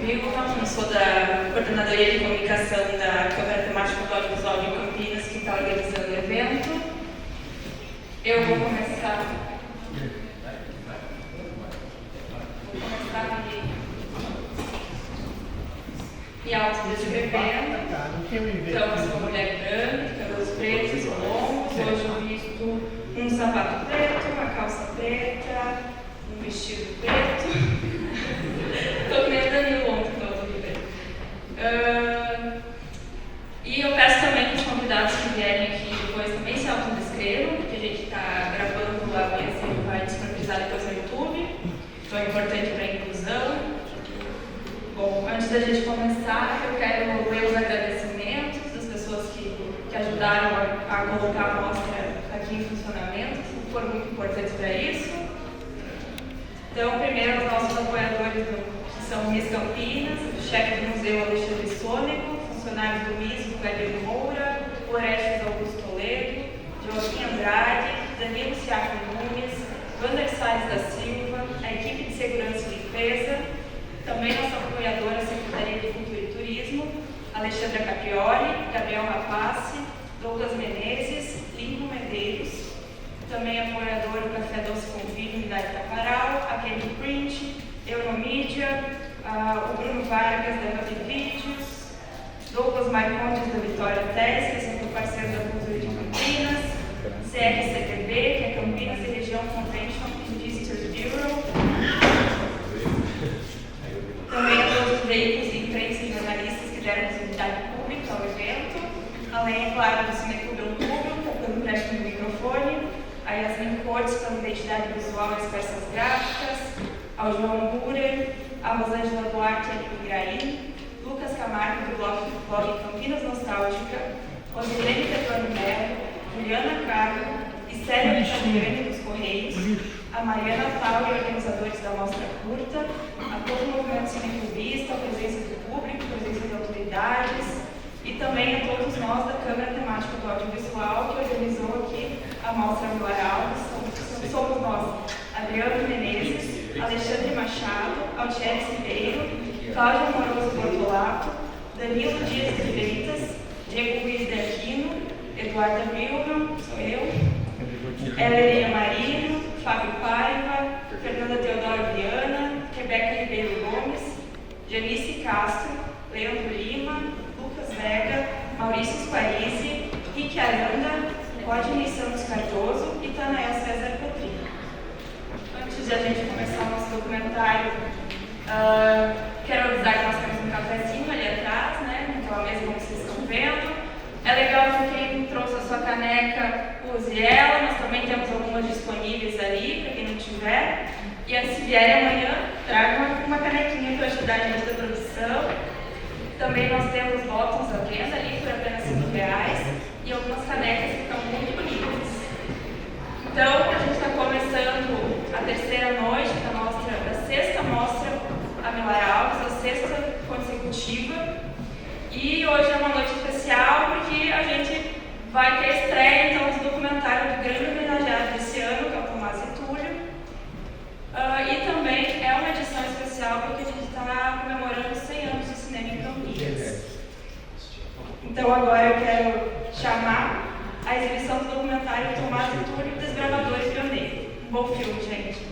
Wilma, sou da Coordenadoria de Comunicação da Câmara Temática do Audiovisual de Campinas, que está organizando o evento. Eu vou começar me autodescrevendo. Então, eu sou mulher branca, cabelos pretos e longos. Hoje eu visto um sapato preto, uma calça preta, um vestido preto. Estou com medo da Danilo ontem, então eu estou preto. E eu peço também que os convidados que vierem aqui depois também se autodescrevam, porque a gente está gravando a mesa e vai disponibilizar depois no YouTube. Então é importante para a inclusão. Bom, antes da gente começar, eu quero ler os agradecimentos das pessoas que ajudaram a colocar a mostra aqui em funcionamento, que foram muito importantes para isso. Então, primeiro, os nossos apoiadores, que são o Miss Campinas, o chefe do museu Alexandre Sônego, funcionários do MIS, o Galileu Moura, o Orestes Augusto Toledo, Joaquim Andrade, Danilo Ciafra Nunes, Wander Salles da Silva, a equipe de segurança e limpeza, também nossa apoiadora, a Secretaria de Cultura e Turismo, Alexandra Caprioli, Gabriel Rapassi, Douglas Menezes, Lincoln Medeiros, também apoiador do Café Doce Convívio, Unidade Taparal, a Candy Print, Euromídia, o Bruno Vargas da Hub Vídeos, Douglas Marcondes da Vitória Tess, que é sempre parceiro da Cultura de Campinas, CRCTB, que é Campinas e Região Convention and Visitors Bureau, também a todos os veículos de imprensa e jornalistas que deram visibilidade pública ao evento, além, é claro, do Cineclube Outubro, pelo empréstimo do microfone, a Yasmin Cortes pela identidade visual e as peças gráficas, ao João Murer, a Rosângela Duarte e Igraim, Lucas Camargo do blog Campinas Nostálgica, Rosilene Tefano Mello, Juliana Carmo, Estélio Alexandre dos Correios, a Mariana Tauri, organizadores da Mostra Curta, a todo o movimento cineclubista, a presença do público, a presença de autoridades e também a todos nós da Câmara Temática do Audiovisual que organizou aqui a Mostra Vilar Alves. Somos nós, Adriano Menezes, Alexandre Machado, Altieri Ribeiro, Cláudia Amoroso Bortolato, Danilo Dias de Freitas, Diego Luiz de Aquino, Eduarda Vilma, sou eu, Helena Marino, Fábio Paiva, Fernanda Teodoro Viana, Rebeca Ribeiro Gomes, Janice Castro, Leandro Lima, Lucas Vega, Maurício Squarisi, Rick Aranda, Rodney Santos Cardoso e Tanael César Petrinho. Antes de a gente começar o nosso documentário, quero avisar que nós temos um cafezinho ali atrás, né, naquela mesa como vocês estão vendo. É legal que quem trouxe a sua caneca use ela, nós também temos algumas disponíveis ali, para quem não tiver. E se vier amanhã, traga uma canequinha para ajudar a gente da produção. Também nós temos botões à venda ali por apenas R$5 e algumas canecas que estão muito bonitas. Então, a gente está começando a terceira noite da sexta mostra a Vilar Alves, a sexta consecutiva. E hoje é uma noite especial porque a gente vai ter a estreia então, do documentário do grande homenageado desse ano, que é o Tomás e Túlio. E também é uma edição especial porque a gente está comemorando 100 anos do cinema em Campinas. Então agora eu quero chamar a exibição do documentário Tomás e Túlio, Desbravador e Pioneiro. Um bom filme, gente.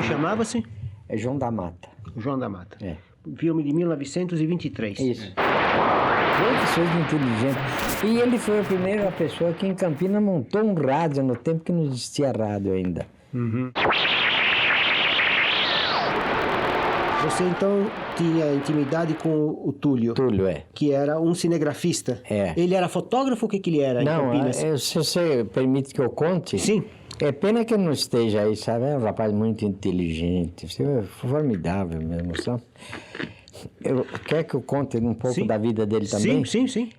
Chamava-se? É João da Mata. João da Mata. É. Filme de 1923. Isso. Pessoas inteligentes. E ele foi a primeira pessoa que em Campinas montou um rádio no tempo que não existia rádio ainda. Uhum. Você então tinha intimidade com o Túlio, Túlio, é. que era um cinegrafista. É. Ele era fotógrafo, o que que ele era em Não, Campinas? se você permite que eu conte... Sim. É pena que ele não esteja aí, sabe? É um rapaz muito inteligente, formidável mesmo, sabe? Quer que eu conte um pouco Sim. da vida dele também? Sim, sim, sim.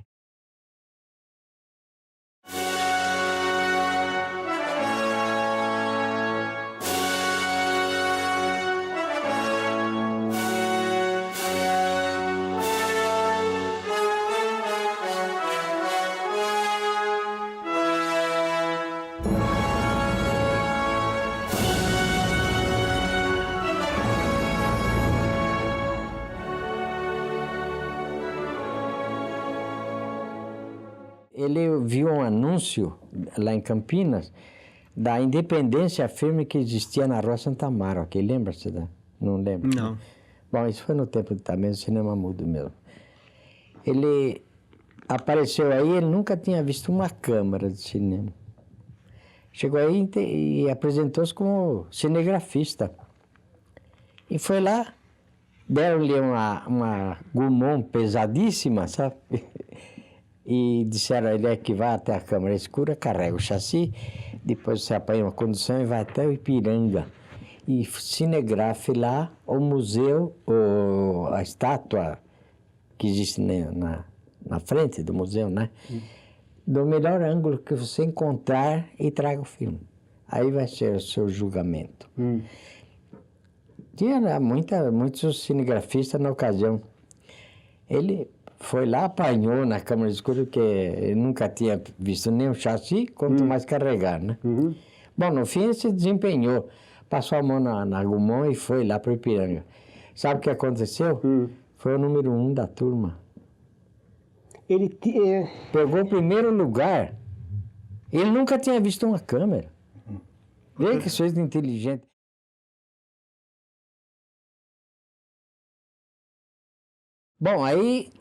Ele viu um anúncio lá em Campinas da Independência Filme que existia na Rua Santa Amaro, aqui. Lembra-se? Não lembro. Não. Bom, isso foi no tempo também do cinema mudo mesmo. Ele apareceu aí, ele nunca tinha visto uma câmera de cinema. Chegou aí e apresentou-se como cinegrafista. E foi lá, deram-lhe uma Gaumont pesadíssima, sabe? E disseram a ele que vai até a câmara escura, carrega o chassi, depois você apanha uma condução e vai até o Ipiranga. E cinegrafe lá o museu, a estátua que existe na frente do museu, né? Do melhor ângulo que você encontrar e traga o filme. Aí vai ser o seu julgamento. Tinha muitos cinegrafistas na ocasião. Ele foi lá, apanhou na câmara escura, porque ele nunca tinha visto nem o chassi, quanto mais carregar, né? Bom, no fim ele se desempenhou. Passou a mão na Gaumont e foi lá para o Ipiranga. Sabe o que aconteceu? Foi o número 1 da turma. Ele Pegou o primeiro lugar. Ele nunca tinha visto uma câmera. Vê que coisa inteligente. Bom, aí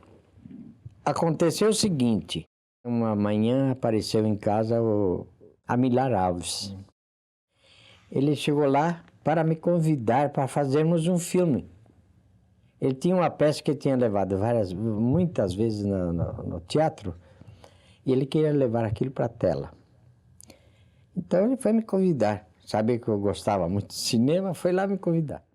aconteceu o seguinte. Uma manhã apareceu em casa a Milar Alves. Ele chegou lá para me convidar para fazermos um filme. Ele tinha uma peça que ele tinha levado muitas vezes no teatro, e ele queria levar aquilo para a tela. Então ele foi me convidar. Sabia que eu gostava muito de cinema, foi lá me convidar.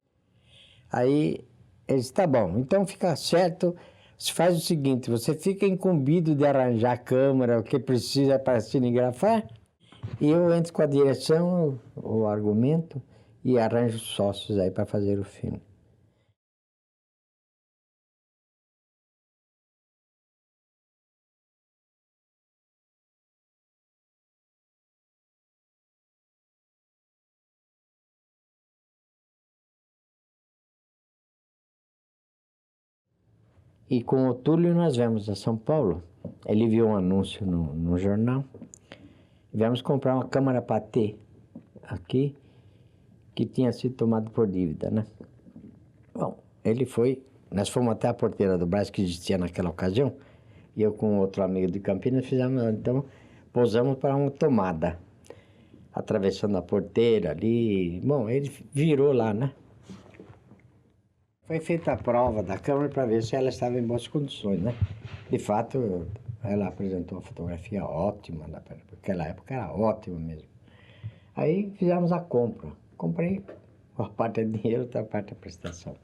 Aí ele disse, tá bom, então fica certo, se faz o seguinte, você fica incumbido de arranjar a câmera, o que precisa para cinegrafar, e eu entro com a direção, o argumento, e arranjo sócios aí para fazer o filme. E com o Túlio nós viemos a São Paulo. Ele viu um anúncio no jornal. Viemos comprar uma câmera Pathé aqui, que tinha sido tomada por dívida, né? Bom, ele foi... Nós fomos até a Porteira do Brás, que existia naquela ocasião, e eu com outro amigo de Campinas fizemos... Então, pousamos para uma tomada, atravessando a porteira ali. Bom, ele virou lá, né? Foi feita a prova da câmera para ver se ela estava em boas condições, né? De fato, ela apresentou uma fotografia ótima, naquela época era ótima mesmo. Aí fizemos a compra. Comprei, uma parte é dinheiro, outra parte é prestação.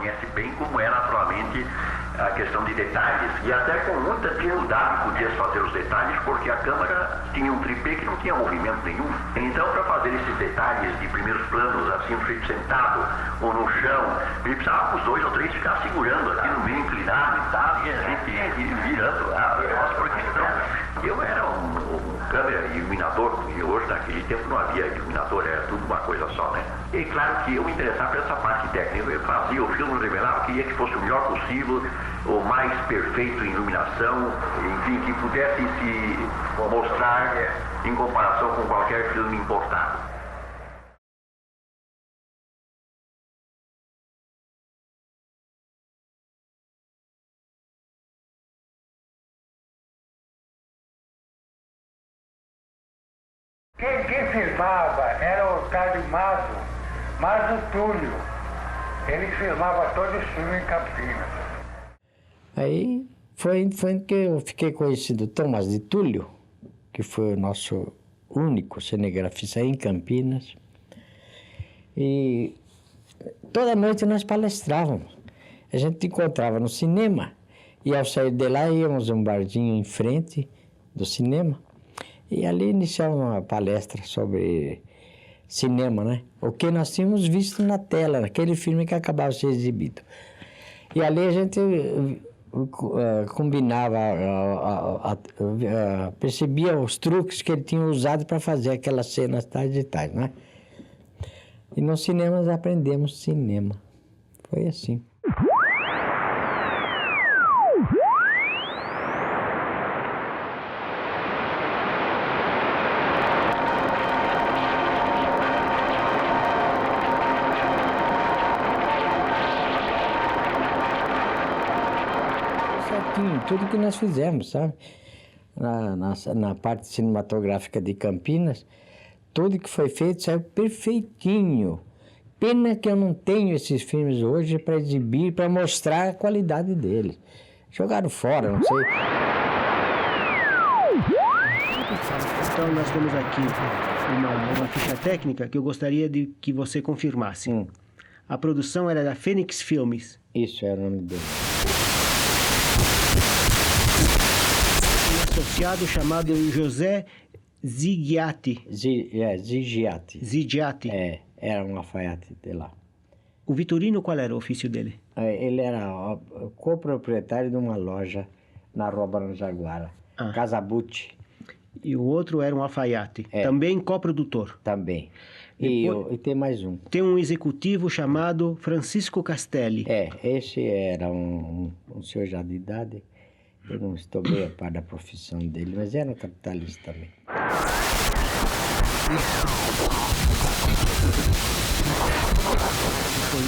conhece bem como é naturalmente a questão de detalhes, e até com muita dificuldade podia fazer os detalhes, porque a câmera tinha um tripé que não tinha movimento nenhum. Então, para fazer esses detalhes de primeiros planos, assim, sentado ou no chão, ele precisava os 2 ou 3 ficar segurando aquilo meio inclinado e tal, e a gente virando lá, porque então, eu era um câmera e iluminador, e hoje naquele tempo não havia iluminador, era tudo uma coisa só, né? E claro que eu me interessava por essa parte técnica, eu fazia o filme, revelava, queria que fosse o melhor possível, o mais perfeito em iluminação, enfim, que pudesse se mostrar em comparação com qualquer filme importado. Quem filmava era o tal de Maso Túlio. Ele filmava todos os filmes em Campinas. Aí foi que eu fiquei conhecido Tomás de Túlio, que foi o nosso único cinegrafista em Campinas. E toda noite nós palestrávamos. A gente encontrava no cinema e ao sair de lá íamos a um barzinho em frente do cinema e ali iniciava uma palestra sobre cinema, né? O que nós tínhamos visto na tela, naquele filme que acabava de ser exibido. E ali a gente combinava, percebia os truques que ele tinha usado para fazer aquelas cenas tais e tais, né? E nos cinemas aprendemos cinema. Foi assim. Tudo que nós fizemos, sabe? Na parte cinematográfica de Campinas, tudo que foi feito saiu perfeitinho. Pena que eu não tenho esses filmes hoje para exibir, para mostrar a qualidade deles. Jogaram fora, não sei. Então nós temos aqui uma ficha técnica que eu gostaria de que você confirmasse. A produção era da Fênix Filmes. Isso era o nome dele. Um associado chamado José Zigiati. Zigiati. Era um alfaiate de lá. O Vitorino, qual era o ofício dele? Ele era coproprietário de uma loja na Rua Barão Jaguara, Casa Bucci. E o outro era um alfaiate, também coprodutor. Também. E tem mais um. Tem um executivo chamado Francisco Castelli. Esse era um senhor já de idade. Eu não estou bem a par da profissão dele, mas era um capitalista também.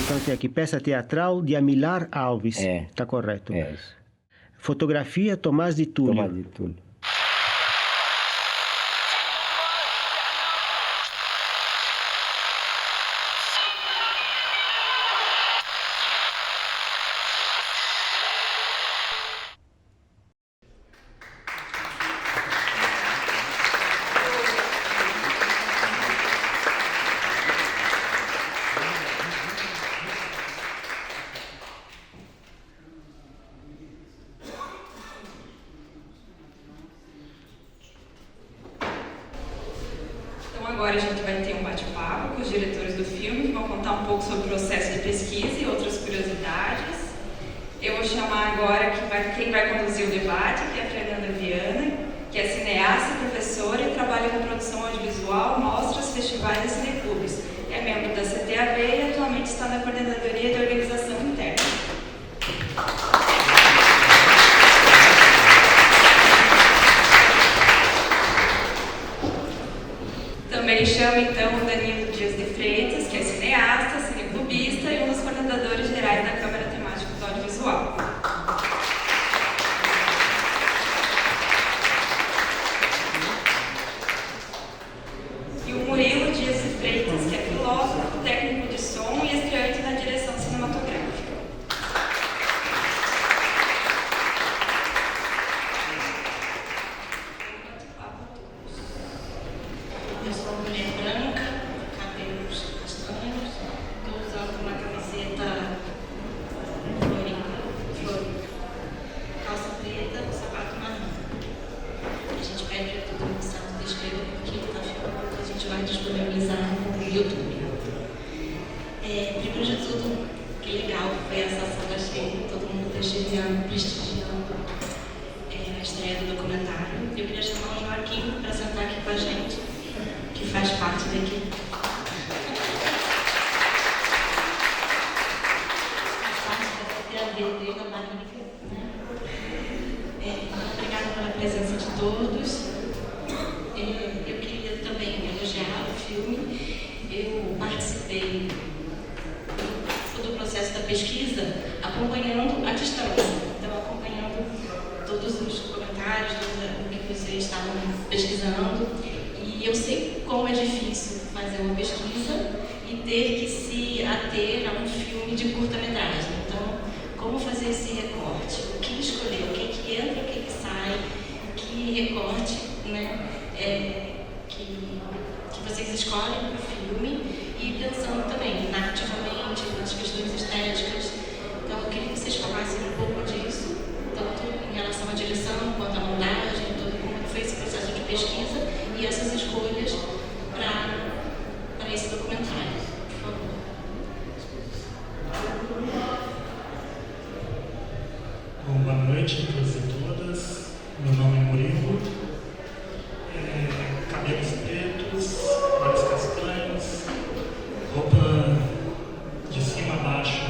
Então tem aqui peça teatral de Amilar Alves. Tá correto. Isso. Fotografia Tomás de Túlio. Tomás de Túlio. Agora a gente vai ter um bate-papo com os diretores do filme, que vão contar um pouco sobre o processo de pesquisa e outras curiosidades. Eu vou chamar agora quem vai conduzir o debate, que é a Fernanda Viana, que é cineasta, professora e trabalha com produção audiovisual, mostras, festivais e cineclubes. É membro da CTAB e atualmente está na Coordenadoria de Organização Interna. Também chamo então o Danilo Dias de Freitas, que é cineasta, cineclubista e um dos coordenadores gerais da Câmara Temática do Audiovisual. E o Murilo Dias de Freitas, que é filósofo, técnico de som e estreante na direção cinematográfica. foi essa sala cheia, todo mundo prestigiando a estreia do documentário. Eu queria chamar o Joaquim para sentar aqui com a gente, que faz parte da equipe. Desde a Marília, né? Obrigada pela presença de todos. Eu queria também elogiar o filme. Eu participei do processo da pesquisa acompanhando à distância, então acompanhando todos os comentários, tudo o que vocês estavam pesquisando, e eu sei como é difícil fazer uma pesquisa e ter que se ater a um filme de curta-metragem. Então, como fazer esse recorte? O que escolher? O que entra, o que sai? Que recorte, né, que vocês escolhem para o filme? E pensando também narrativamente, nas questões estéticas. Então, eu queria que vocês falassem um pouco disso, tanto em relação à direção, quanto à montagem, todo como foi esse processo de pesquisa e essas escolhas para esse documentário. Por favor. Bom, boa noite a todos e todas. Meu nome é Murilo. Cabelos pretos, olhos castanhos, roupa de cima a baixo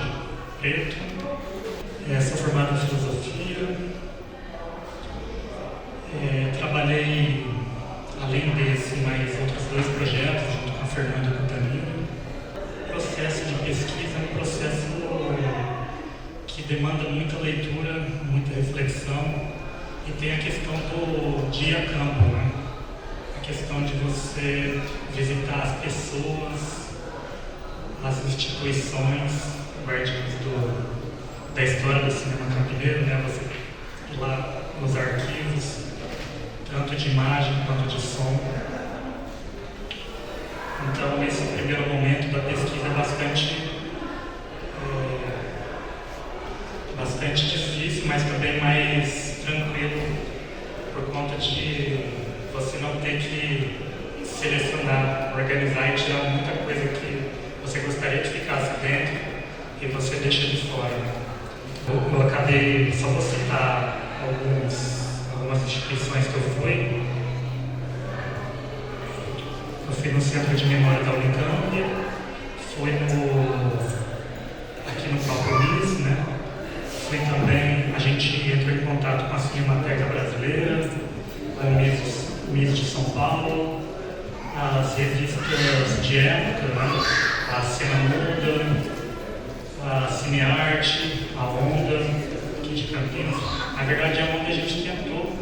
preto. Sou formado em filosofia. Trabalhei, além desse, mais outros 2 projetos junto com a Fernanda e com o Danilo. O processo de pesquisa é um processo que demanda muita leitura, muita reflexão, e tem a questão do dia a campo, né? A questão de você visitar as pessoas, as instituições, guardiões da história do cinema campineiro, né? Você ir lá nos arquivos, tanto de imagem quanto de som. Então, esse primeiro momento da pesquisa é bastante difícil, mas também mais tranquilo, por conta de você não ter que selecionar, organizar e tirar muita coisa que você gostaria que ficasse dentro e você deixa de fora. Eu acabei, só vou citar algumas instituições que eu fui. Eu fui no Centro de Memória da Unicamp, fui aqui no Palco Luiz, né? Fui também, a gente entrou em contato com a Cinemateca Brasileira, com o MIS de São Paulo, as revistas de época, né? A Cena Muda, a Cinearte, a Onda, aqui de Campinas. Na verdade, a Onda a gente tentou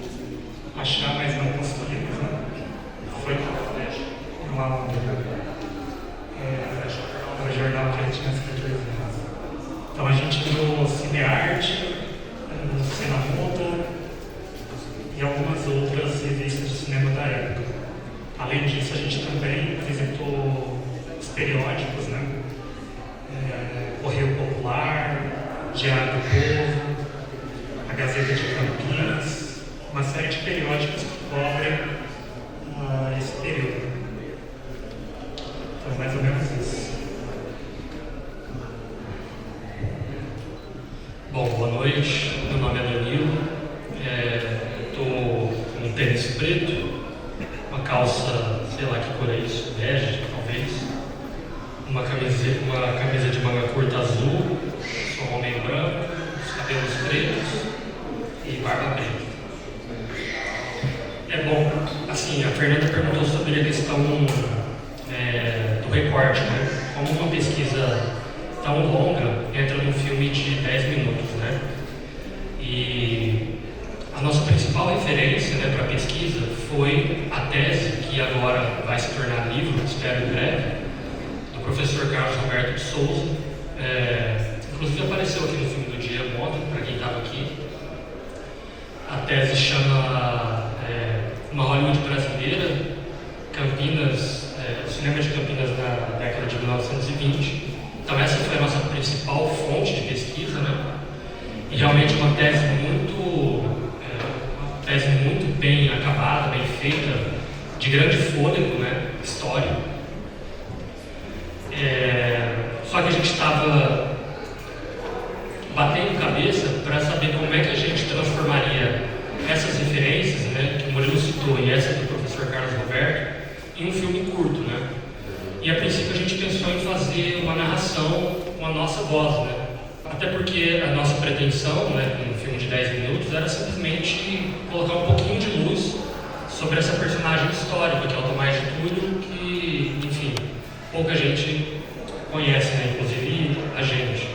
achar, mas não conseguimos, né? Foi uma Onda, o jornal que eu tinha escrito. Então a gente viu Cinearte, Cena Muda e algumas outras revistas de cinema da época. Além disso, a gente também visitou os periódicos, né? Correio Popular, Diário do Povo, a Gazeta de Campinas, uma série de periódicos que cobrem esse período. Então, mais ou menos isso. Bom, boa noite, meu nome é Danilo, estou com um tênis preto, uma calça, sei lá que cor é isso, bege talvez, uma camisa de manga curta azul, sou um homem branco, cabelos pretos e barba preta. Bom, assim, a Fernanda perguntou sobre a questão do recorte, né? Como uma pesquisa tão longa entra num filme de 10 minutos, né? E a nossa principal referência, né, para a pesquisa foi a tese, que agora vai se tornar livro, espero em breve, do professor Carlos Roberto de Souza. Inclusive apareceu aqui no filme do dia ontem, para quem estava aqui. A tese chama Uma Hollywood Brasileira, Campinas, cinema de Campinas na década de 1920. Então essa foi a nossa principal fonte de pesquisa, né? E realmente uma tese muito bem acabada, bem feita, de grande fôlego, né? Histórico. Só que a gente estava narração com a nossa voz, né? Até porque a nossa pretensão, né, no filme de 10 minutos, era simplesmente colocar um pouquinho de luz sobre essa personagem histórica, que é o Tomás de Túlio, que, enfim, pouca gente conhece, né? Inclusive a gente.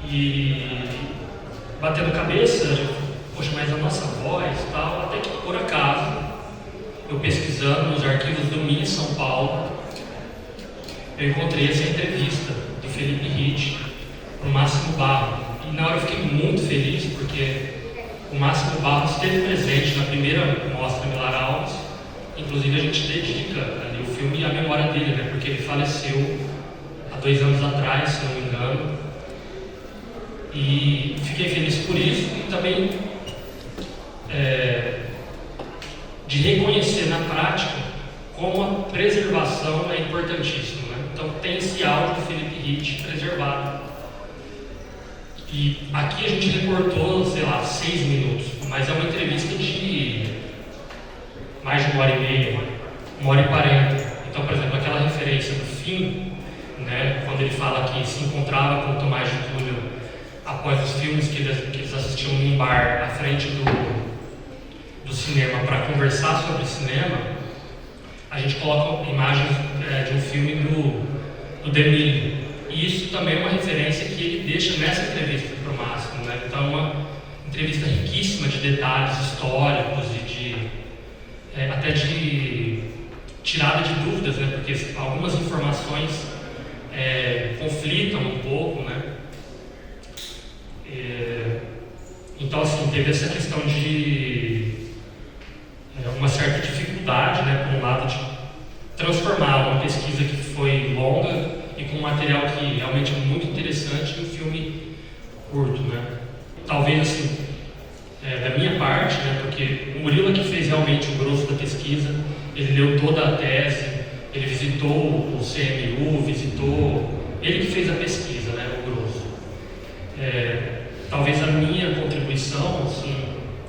E batendo cabeça, poxa, mas a nossa voz e tal, até que por acaso, eu pesquisando nos arquivos do MIN São Paulo, eu encontrei essa entrevista do Felipe Ritt para o Máximo Barros. E na hora eu fiquei muito feliz, porque o Máximo Barros esteve presente na primeira mostra Milar Alves. Inclusive a gente dedica ali o filme à memória dele, né? Porque ele faleceu há 2 anos atrás, se não me engano. E fiquei feliz por isso e também de reconhecer na prática como a preservação é importantíssima, né? Então tem esse áudio do Felipe Ritt preservado. E aqui a gente recortou, sei lá, 6 minutos, mas é uma entrevista de mais de 1h30, 1h40. Então, por exemplo, aquela referência do fim, né, quando ele fala que se encontrava com o Tomás de Túlio após os filmes que eles assistiam num bar à frente do cinema para conversar sobre cinema, a gente coloca imagens de um filme do Demille. E isso também é uma referência que ele deixa nessa entrevista para o Máximo, né? Então é uma entrevista riquíssima de detalhes históricos e até de tirada de dúvidas, né? Porque algumas informações conflitam um pouco, né? Então, assim, teve essa questão de uma certa dificuldade, né, por um lado, de transformar uma pesquisa que foi longa e com um material que realmente é muito interessante em um filme curto, né. Talvez, assim, da minha parte, né, porque o Murilo que fez realmente o grosso da pesquisa, ele leu toda a tese, ele visitou o CMU, ele que fez a pesquisa, né, o grosso. Talvez a minha contribuição, assim,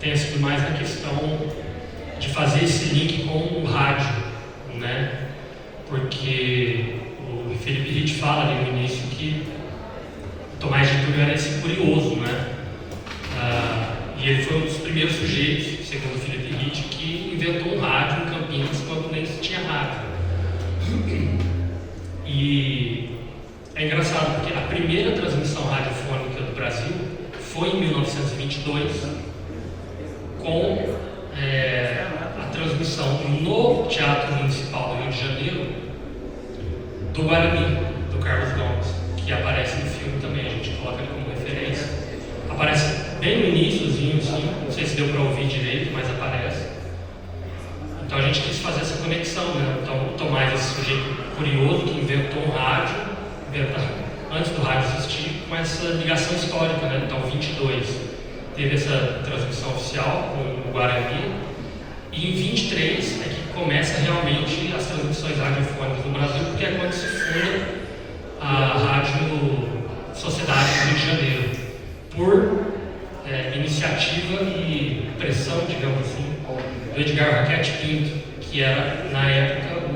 tenha sido mais na questão de fazer esse link com o rádio, né? Porque o Felipe Ritt fala ali no início que o Tomás de Túlio era esse curioso, né? E ele foi um dos primeiros sujeitos, segundo o Felipe Ritt, que inventou um rádio em Campinas quando nem se tinha rádio. E é engraçado porque a primeira transmissão radiofônica do Brasil foi em 1922, com a transmissão no Teatro Municipal do Rio de Janeiro do Guarani, do Carlos Gomes, que aparece no filme também, a gente coloca ele como referência. Aparece bem no iníciozinho, assim, não sei se deu para ouvir direito, mas aparece. Então a gente quis fazer essa conexão, né? Então o Tomás, esse sujeito curioso que inventou um rádio, antes do rádio existir, com essa ligação histórica, né? Então 22 teve essa transmissão oficial com o Guarani, e em 23 é que começa realmente as transmissões radiofônicas no Brasil, porque é quando se funda a Rádio Sociedade do Rio de Janeiro, por iniciativa e pressão, digamos assim, do Edgar Raquete Pinto, que era, na época,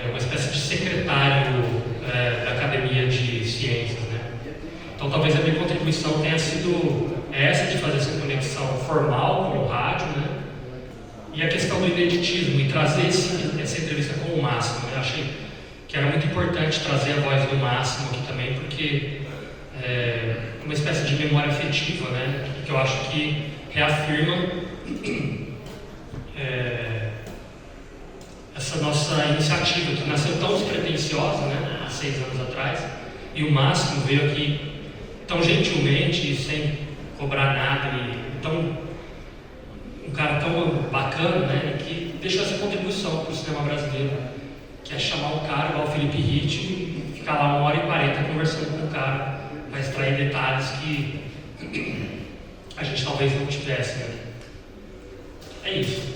uma espécie de secretário da Academia de Ciências, né? Então talvez a minha contribuição tenha sido essa, de fazer essa conexão formal com o rádio, né? E a questão do ineditismo, e trazer essa entrevista com o Máximo. Eu achei que era muito importante trazer a voz do Máximo aqui também, porque é uma espécie de memória afetiva, né? Que eu acho que reafirma essa nossa iniciativa, que nasceu tão despretensiosa, né, há 6 anos atrás, e o Máximo veio aqui tão gentilmente, sem cobrar nada, um cara tão bacana, né, que deixou essa contribuição para o cinema brasileiro, que é chamar um cara igual o Felipe Ritt e ficar lá 1h40 conversando com o cara, para extrair detalhes que a gente talvez não tivesse, né? É isso.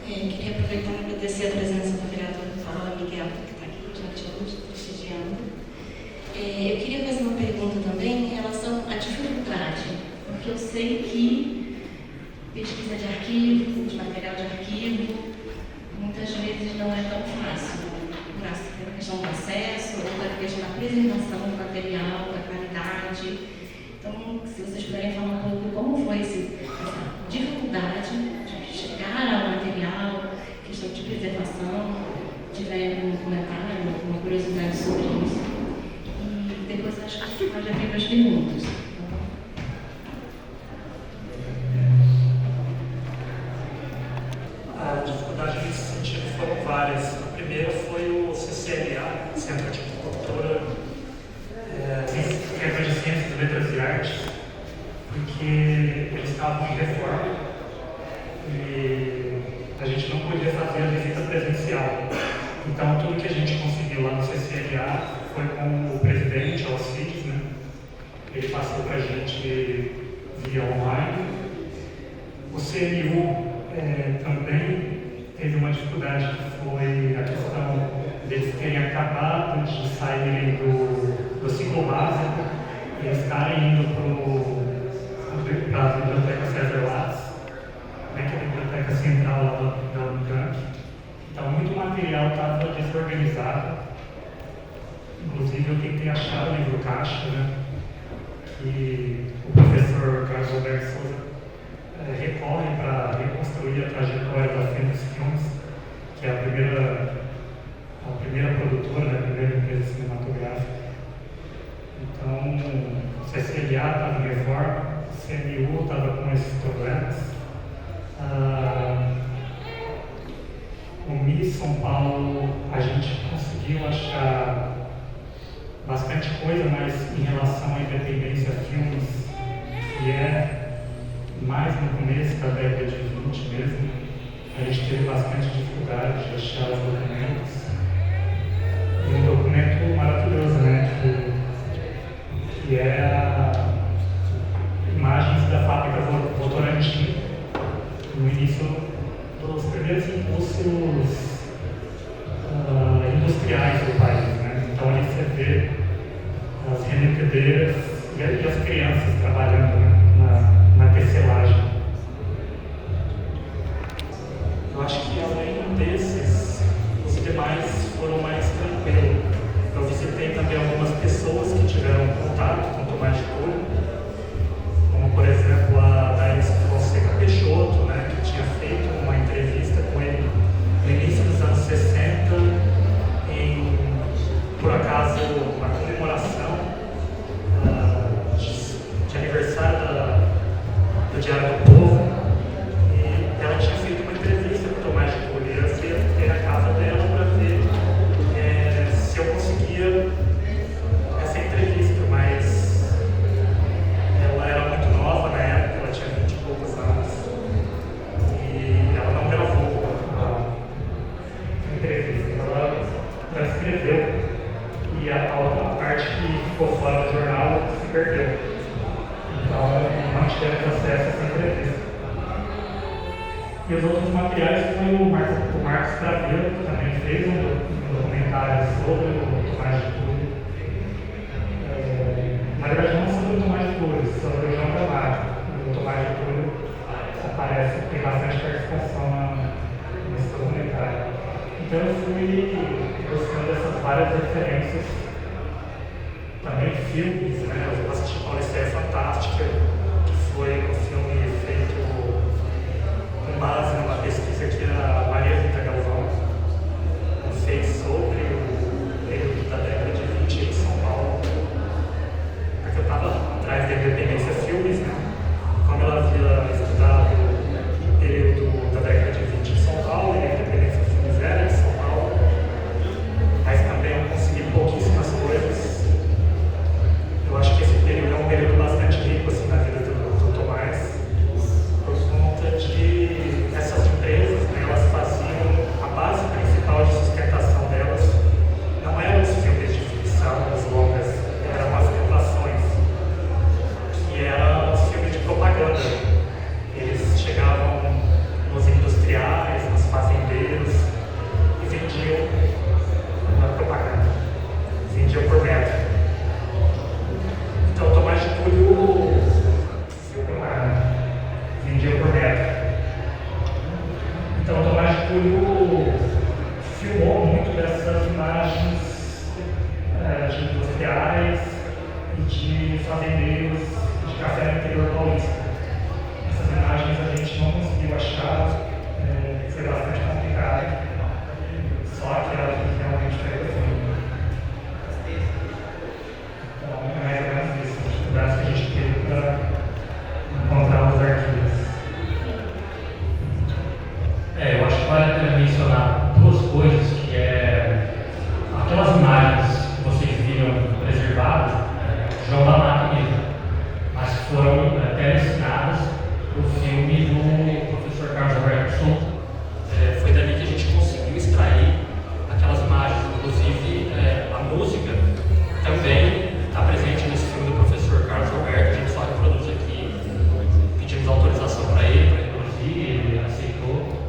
Queria aproveitar e agradecer a presença do vereador Paula Miguel, que está aqui diante de nós, prestigiando. Eu queria fazer uma pergunta também em relação à dificuldade, porque eu sei que pesquisa de arquivo, de material de arquivo, questão da preservação do material, da qualidade. Então, se vocês puderem falar um pouco como foi essa dificuldade de chegar ao material, questão de preservação, tiver algum comentário, alguma curiosidade sobre isso. E depois acho que pode abrir para as perguntas. A dificuldade nesse sentido foram várias. A primeira foi o CCLA, Centro de Cultura, Centro de Ciências, Letras e Artes, porque eles estavam em reforma e a gente não podia fazer a visita presencial. Então, tudo que a gente conseguiu lá no CCLA foi com o presidente, Alcides, né? Ele passou para a gente via online. O CNU também teve uma dificuldade que foi a questão deles terem acabado de saírem do ciclo básico e estarem indo para a Biblioteca César Lattes, né, que é a biblioteca central lá da Unicamp. Então, muito material estava desorganizado. Inclusive, eu tentei achar o livro caixa, né, que o professor Carlos Alberto Souza recorre para reconstruir a trajetória da Fênix Filmes, que é a primeira produtora, né, a primeira empresa cinematográfica. Então, o CCLA estava em reforma, o CNU estava com esses problemas. O MIS São Paulo, a gente conseguiu achar bastante coisa, mas em relação à Independência Filmes, que é mais no começo da década de 20 mesmo, a gente teve bastante dificuldade de achar os documentos. E um documento maravilhoso, né, que é imagens da fábrica Votorantim, no início dos primeiros impulsos industriais do país, né? Então ali você vê as remetedeiras e as crianças trabalhando, né, na tecelagem. Eu acho que além desses, os demais foram mais tranquilos. Eu visitei também algumas pessoas que tiveram contato com o Tomás de Cury, como por exemplo a Daís Fonseca Peixoto, né, que tinha feito uma entrevista com ele no início dos anos 60, por acaso, uma comemoração de aniversário do Diário do Povo, e ela tinha feito uma entrevista com o Tomás de Cury. Eu fui até a casa dela para ver se eu conseguia essa entrevista, mas ela era muito nova na época, ela tinha 20 e poucos anos, e ela não gravou a entrevista, ela transcreveu, e a parte que ficou fora do jornal se perdeu. Então, não tivemos acesso a essa entrevista. E os outros materiais foi o Marcos Craveiro, que também fez um documentário sobre o Tomás de Cury. Na verdade, não sobre o Tomás de Cury, sobre o João Camargo. O Tomás de Cury aparece, tem bastante participação nesse documentário. Então, eu fui buscando essas várias referências. Também filmes, né? Eu assisti Paulicéia Fantástica, que foi um filme feito com base numa pesquisa que a Maria Rita Galvão fez sobre o período da década de 20 em São Paulo. Porque eu estava atrás da Independência Filmes, né? Como ela havia estudado o período da década de 20 em São Paulo, e a Independência Filmes era em São Paulo, mas também eu consegui pouquíssimas coisas. Eu acho que esse período é um período bastante rico assim, na vida do Tomás, por conta de essa fazendeiros de café no interior paulista. Essas imagens a gente não conseguiu achar, foi bastante complicado, só aquela que realmente foi do filme. Então, é mais ou menos isso, as dificuldades que a gente teve para encontrar os arquivos. Eu acho que vale a pena mencionar duas coisas, que é aquelas imagens que vocês viram preservadas, João da Mata mesmo, mas foram teleencenadas no filme do professor Carlos Alberto Souza. Foi dali que a gente conseguiu extrair aquelas imagens, inclusive a música também está presente nesse filme do professor Carlos Alberto, a gente só reproduz aqui, pedimos autorização para ele, para reproduzir, ele aceitou.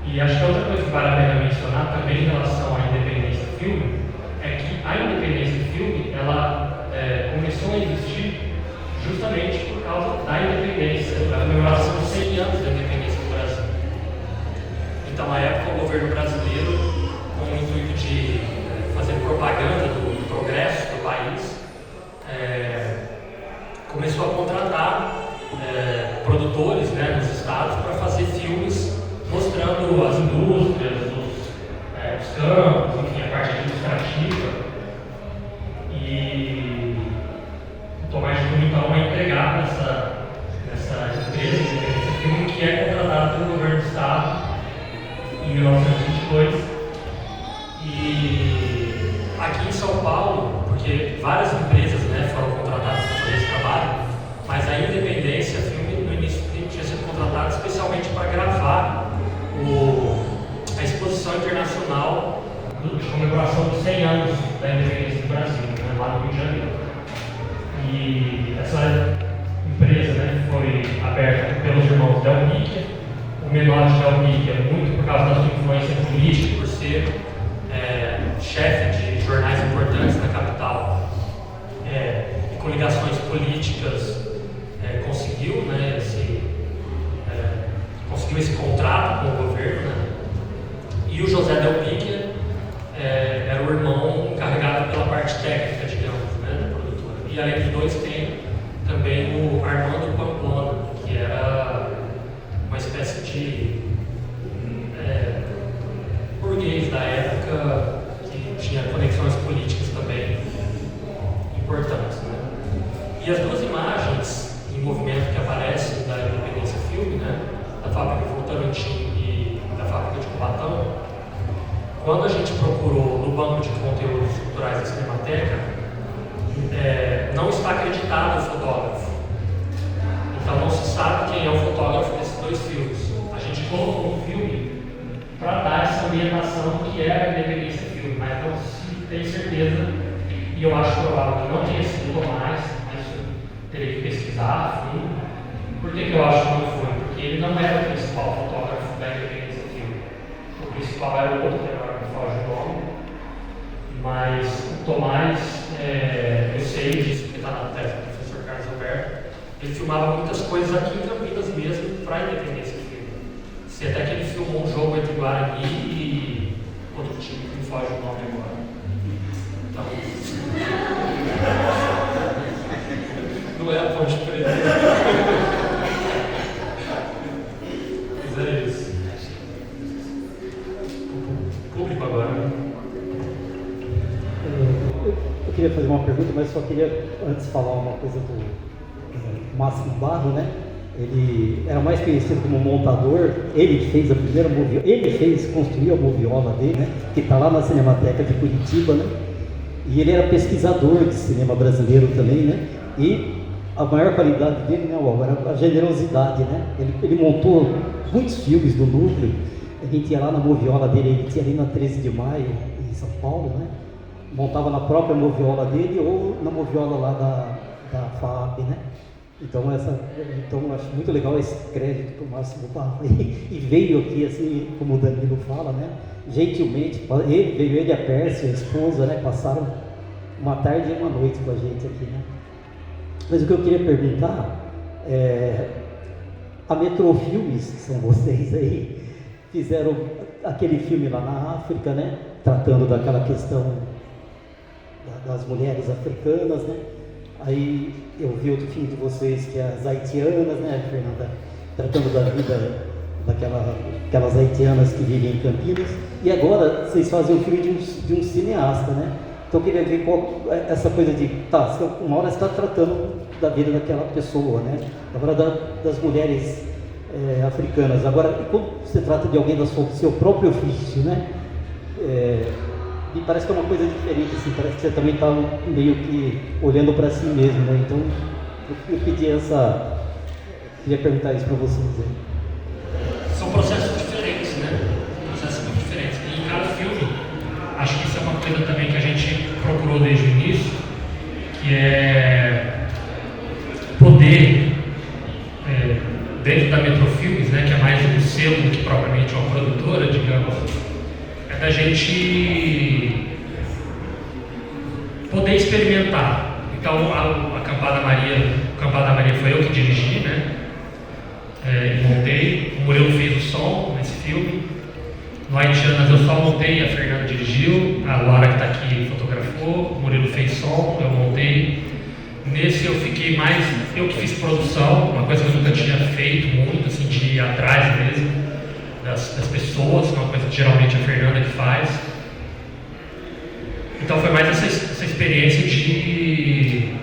E acho que outra coisa que vale a pena mencionar também em relação à independência do filme é que a independência do filme ela começou a existir justamente por causa da independência, da comemoração dos 100 anos da independência do Brasil. Então, à época, o governo brasileiro, com o intuito de fazer propaganda do progresso do país, começou a contratar produtores nos estados para fazer filmes mostrando as indústrias, os campos, enfim, a parte administrativa. E o Tomás Júnior, então, é empregado nessa empresa de independência filme, que é contratado pelo governo do estado em 1922. E aqui em São Paulo, porque várias empresas foram contratadas para fazer esse trabalho, mas a Independência Filme no início tinha sido contratada especialmente para gravar a exposição internacional de comemoração dos 100 anos da independência do Brasil, lá no Rio de Janeiro. E essa empresa foi aberta pelos irmãos Delmíquia. O menor de Delmíquia, muito por causa da sua influência política, por ser chefe de jornais importantes na capital, e com ligações políticas, conseguiu esse contrato com o governo. E o José Delmíquia era o irmão encarregado pela parte técnica, digamos, da produtora. E além dos dois tem também o Armando Pamplona, que era uma espécie de burguês da época, que tinha conexões políticas também importantes. E as duas imagens em movimento que aparecem da Independência Filme, da fábrica de Votorantim e da fábrica de Cubatão, quando a gente procurou no banco de conteúdos culturais da Cinemateca, não está acreditado o fotógrafo. Então não se sabe quem é o fotógrafo desses dois filmes. A gente colocou um filme para dar essa orientação do que era a Independência Filme, mas não se tem certeza, e eu acho provável que não tenha sido o Tomás, mas eu teria que pesquisar. Por que eu acho que não foi? Porque ele não era o principal fotógrafo da Independência Filme. O principal era o outro, que agora me foge o nome, mas o Tomás, eu sei disso, porque está na tese do professor Carlos Alberto, ele filmava muitas coisas aqui em Campinas mesmo para a Independência Filme. Se até que ele filmou um jogo entre Guarani e outro time, que me foge o nome agora. Então, não é a Ponte Preta. Mas é isso. Público agora. Eu queria fazer uma pergunta, mas só queria antes falar uma coisa do Máximo Barro, Ele era mais conhecido como montador. Ele fez a primeira moviola, construiu a moviola dele, que está lá na Cinemateca de Curitiba, E ele era pesquisador de cinema brasileiro também, E a maior qualidade dele, era a generosidade, Ele montou muitos filmes do Núcleo. A gente ia lá na moviola dele, ele tinha ali na 13 de Maio, em São Paulo, Montava na própria moviola dele ou na moviola lá da FAAP, Então eu acho muito legal esse crédito que o Máximo Barro e veio aqui, assim, como o Danilo fala, gentilmente, ele e a Pérsia, a esposa, passaram uma tarde e uma noite com a gente aqui, Mas o que eu queria perguntar a Metrofilmes, que são vocês aí, fizeram aquele filme lá na África, Tratando daquela questão das mulheres africanas, Aí eu vi outro filme de vocês, que é As Haitianas, né, Fernanda? Tratando da vida daquelas haitianas que vivem em Campinas. E agora vocês fazem um filme de um cineasta, né? Então eu queria ver qual essa coisa de, uma hora você está tratando da vida daquela pessoa, né? Agora das mulheres africanas. Agora, quando você trata de alguém do seu próprio ofício, né? Me parece que é uma coisa diferente, assim, parece que você também está meio que olhando para si mesmo, né? Então, eu queria perguntar isso para vocês aí. São processos diferentes, né? Processos muito diferentes. E em cada filme, acho que isso é uma coisa também que a gente procurou desde o início, que é poder, dentro da Metrofilmes, né, que é mais um selo do que propriamente uma produtora, digamos, é da gente poder experimentar. Então, a Acampada Maria foi eu que dirigi, né? E montei. O Murilo fez o som nesse filme. No Haitianas eu só montei, a Fernanda dirigiu, a Lara que está aqui fotografou, o Murilo fez som, eu montei. Nesse eu fiquei mais, eu que fiz produção, uma coisa que eu nunca tinha feito muito, assim, de ir atrás mesmo das pessoas, uma coisa que geralmente a Fernanda que faz. Então foi mais essa experiência de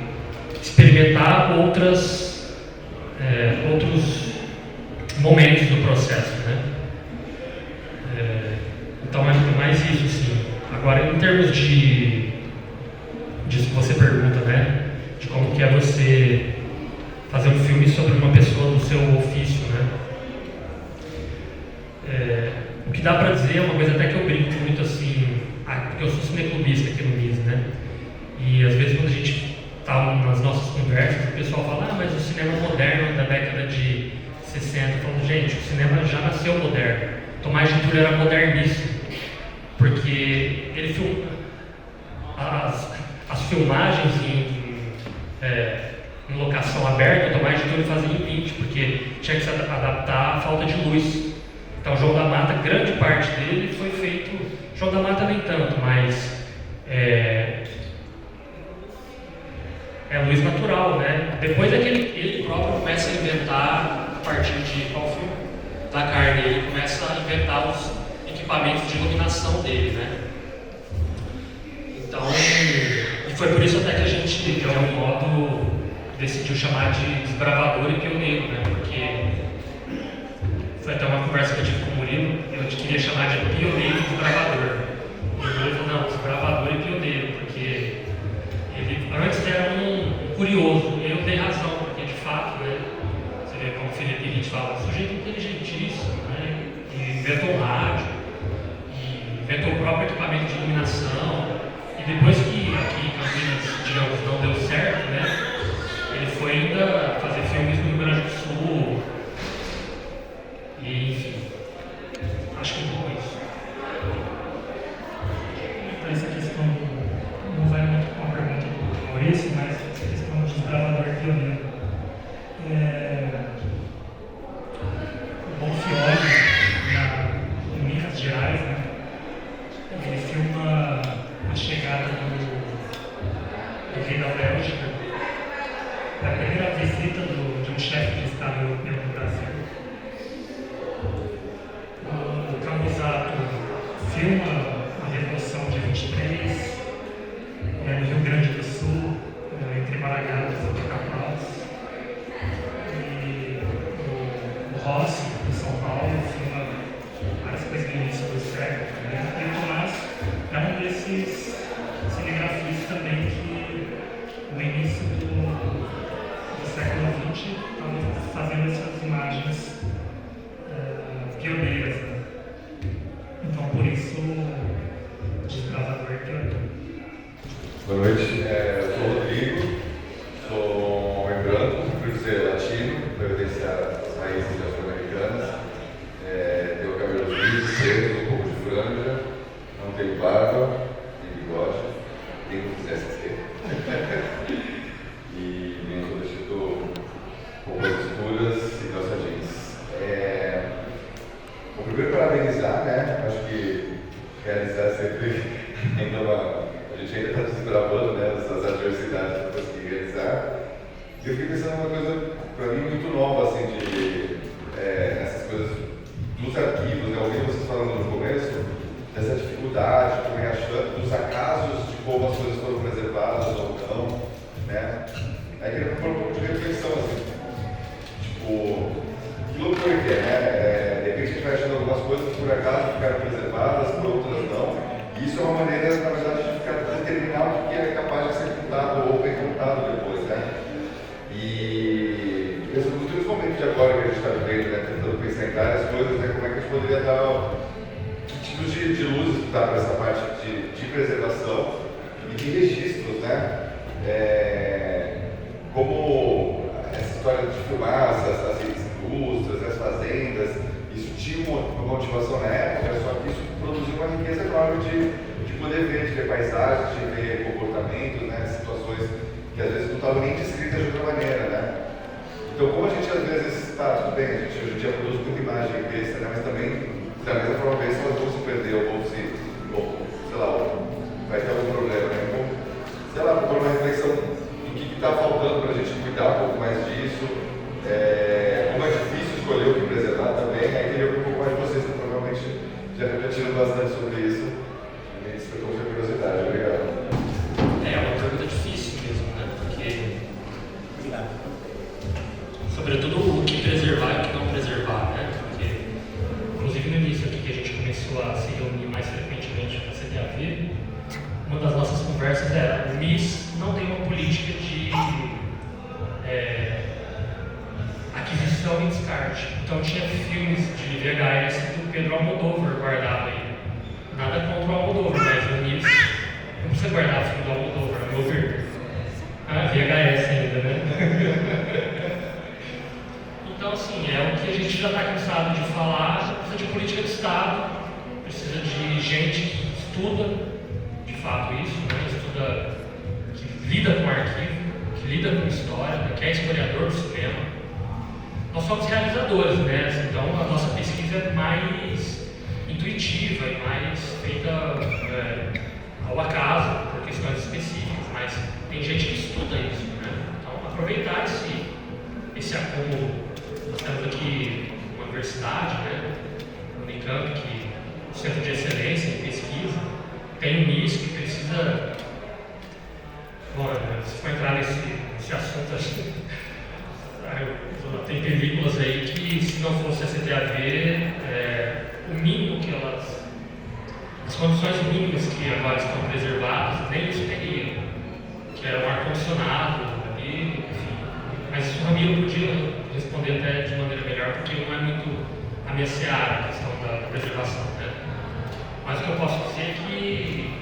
experimentar outros momentos do processo, né? Então é mais isso, assim. Agora, em termos disso que você pergunta, né? De como que é você fazer um filme sobre uma pessoa do seu ofício, né? O que dá pra dizer é uma coisa até que eu brinco muito, assim, porque eu sou cineclubista aqui no MIS, né? E às vezes quando a gente tá nas nossas conversas, o pessoal fala, mas o cinema moderno da década de 60, falando, gente, o cinema já nasceu moderno. Tomás de Túlio era modernista, porque ele filma as filmagens em locação aberta, Tomás de Túlio fazia em 20, porque tinha que se adaptar à falta de luz. Então, João da Mata, grande parte dele foi feito, João da Mata nem tanto, mas é luz natural, né? Depois é que ele próprio começa a inventar, a partir de qual filme? Da Carne, ele começa a inventar os equipamentos de iluminação dele, né? Então, e foi por isso até que a gente, de algum modo, decidiu chamar de desbravador e pioneiro, né? Porque foi até uma conversa que eu tive com o Murilo, eu queria chamar de pioneiro e desbravador. E o Murilo falou, não, desbravador e pioneiro, porque ele antes era um curioso, e eu dei razão, porque de fato, né? Você vê como o Felipe Ritt fala, um sujeito inteligentíssimo, né? E inventou um rádio, e inventou o próprio equipamento de iluminação, e depois que aqui em Campinas, digamos, não deu certo, né? Ele foi ainda fazer filmes no Rio Grande do Sul, e enfim, acho que é um pouco isso. Então, essa questão não vai muito com a pergunta do Maurício, mas essa questão de desbravador pioneiro. O Bonfioli, em Minas Gerais, né, ele filma a chegada do rei da Bélgica, a primeira visita de um chefe de Estado europeu no Brasil. O Cambusato filma a Revolução de 23, no Rio Grande do Sul, entre Maragatos e Pica-Paus. E o Rossi, de São Paulo, filma várias coisas do início do século também. E o Tomás é um desses cinegrafistas também que, no início do século XX, estavam fazendo essas imagens pioneiras, né? Então, por isso, desbravador pioneiro. Boa noite, eu sou o Rodrigo, sou um homem branco, por ser latino, pertence às raízes latino-americanas, tenho cabelos lisos, pretos, um pouco de franja, não tenho barba, nem bigode, nem que quisesse ter. E venho do Instituto com roupas escuras e calça jeans. Bom, primeiro parabenizar, né? Acho que realizar sempre ainda a gente ainda está desbravando, né, as adversidades para conseguir realizar. E eu fiquei pensando numa coisa, para mim, muito nova, assim, essas coisas dos arquivos, né, ouvindo vocês falando no começo, dessa dificuldade, também achando, dos acasos de como as coisas foram preservadas ou não, né. Aí eu queria propor um pouco de reflexão, assim, tipo, que loucura que é, né? De repente a gente vai achando algumas coisas que por acaso ficaram preservadas, por outras não. E isso é uma maneira, na verdade, de ficar determinar o que é capaz de ser contado ou bem contado depois, né? E esses últimos momentos de agora que a gente está vivendo, né? Tentando pensar em várias coisas, né? Como é que a gente poderia dar, que tipos de luzes dar para essa parte de preservação e de registros, né? Como essa história de filmar as indústrias, as fazendas, isso tinha uma motivação na época, só que isso produziu uma riqueza enorme de poder ver, de ver paisagens, de ver comportamentos, né, situações que às vezes não estavam nem descritas de outra maneira, né? Então, como a gente às vezes, tudo bem, a gente hoje em dia produz muita imagem besta, né, mas também, da mesma forma, besta, elas vão se perder, ou sei lá, vai ter algum problema, né? Então, sei lá, por uma reflexão do que está faltando para a gente cuidar um pouco mais disso, como é difícil escolher o que preservar também, aí queria ouvir um pouco mais de vocês, que provavelmente já refletiram bastante sobre isso, e me despertou muita curiosidade. Obrigado. É uma pergunta difícil mesmo, né? Porque, sobretudo, o que preservar e o que não preservar, né? Porque, inclusive no início aqui que a gente começou a se reunir mais frequentemente na CDAV, uma das nossas conversas era: o MIS não tem uma política de aquisição e descarte. Então tinha filmes de VHS do Pedro Almodóvar guardado aí. Nada contra o Almodóvar, mas o MIS não precisa guardar o filme do Almodóvar, a meu ver. VHS ainda, né? Então, assim, é o que a gente já está cansado de falar. Precisa de política de Estado, precisa de gente que estuda de fato isso, né? Estuda, que lida com arquivo, que lida com história, que é historiador do cinema. Nós somos realizadores, né? Então a nossa pesquisa é mais intuitiva e mais feita ao acaso, por questões específicas, mas tem gente que estuda isso, né? Então aproveitar esse acúmulo. Nós temos aqui uma universidade, né? O Unicamp, que é um centro de excelência em pesquisa, tem um MIS que precisa. Bom, se for entrar nesse assunto, acho que tem películas aí que, se não fosse a CDAV, o mínimo que as condições mínimas que agora estão preservadas, nem isso teria, que era um ar-condicionado ali, enfim. Mas o Ramiro podia responder até de maneira melhor, porque não é muito a minha seara, a questão da preservação, né? Mas o que eu posso dizer é que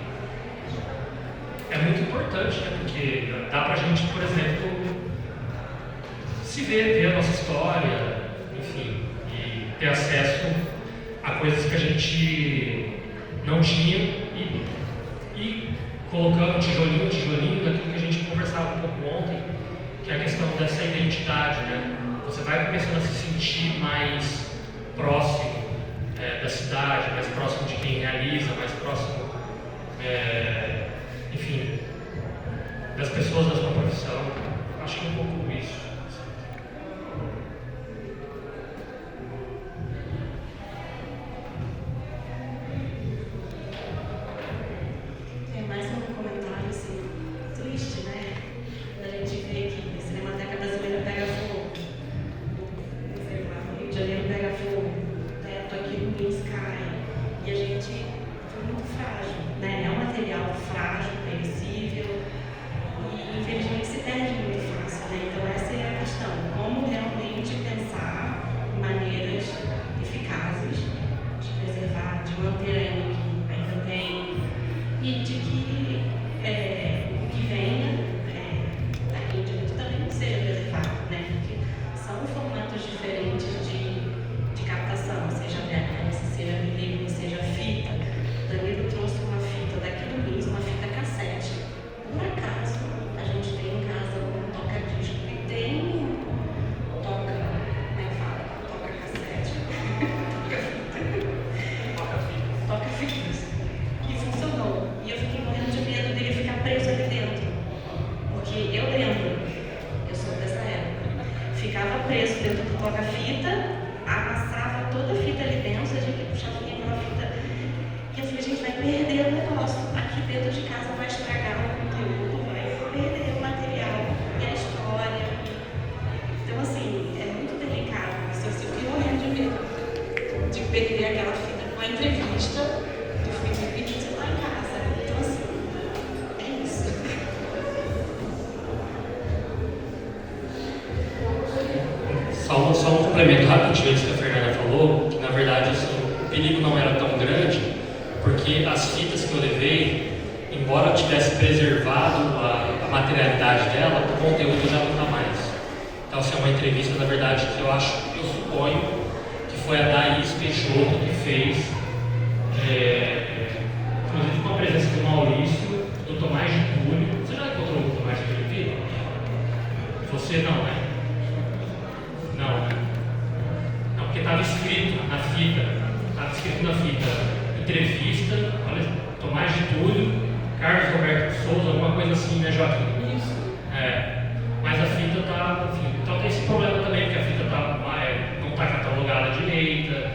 é muito importante, né? Porque dá pra gente, por exemplo, se ver a nossa história, enfim, e ter acesso a coisas que a gente não tinha e colocando tijolinho daquilo que a gente conversava um pouco ontem, que é a questão dessa identidade, né? Você vai começando a se sentir mais próximo da cidade, mais próximo de quem realiza, mais próximo, enfim, das pessoas da sua profissão. Acho que é um pouco isso. Mais um comentário assim, triste, né? A gente vê que a Cinemateca Brasileira pega fogo, o Rio de Janeiro pega fogo, o teto aqui no MIS cai, e a gente foi muito frágil, né? É um material frágil, perecível, e infelizmente se perde coloca a fita, amassava toda a fita ali dentro, a gente puxava aquela fita. E eu falei, a gente vai perder o negócio. Aqui dentro de casa vai estragar o conteúdo, vai perder o material e a história. Então, assim, é muito delicado. Eu fiquei morrendo de medo de perder aquela fita com a entrevista do Felipe Hitch lá em casa. Então, assim, é isso. Só um complemento rapidinho antes que a Fernanda falou, que na verdade assim, o perigo não era tão grande, porque as fitas que eu levei, embora eu tivesse preservado a materialidade dela, o conteúdo já não está mais. Então, assim, é uma entrevista, na verdade, que eu suponho que foi a Thaís Peixoto que fez, inclusive com a presença do Maurício, do Tomás de Túlio. Você já encontrou o Tomás de Túlio? Você não, né? Não, porque estava escrito na fita, entrevista, olha, Tomás de Túlio, Carlos Roberto Souza, alguma coisa assim, né, Joaquim? Isso. Mas a fita está, enfim, então tem esse problema também, porque a fita não está catalogada direita,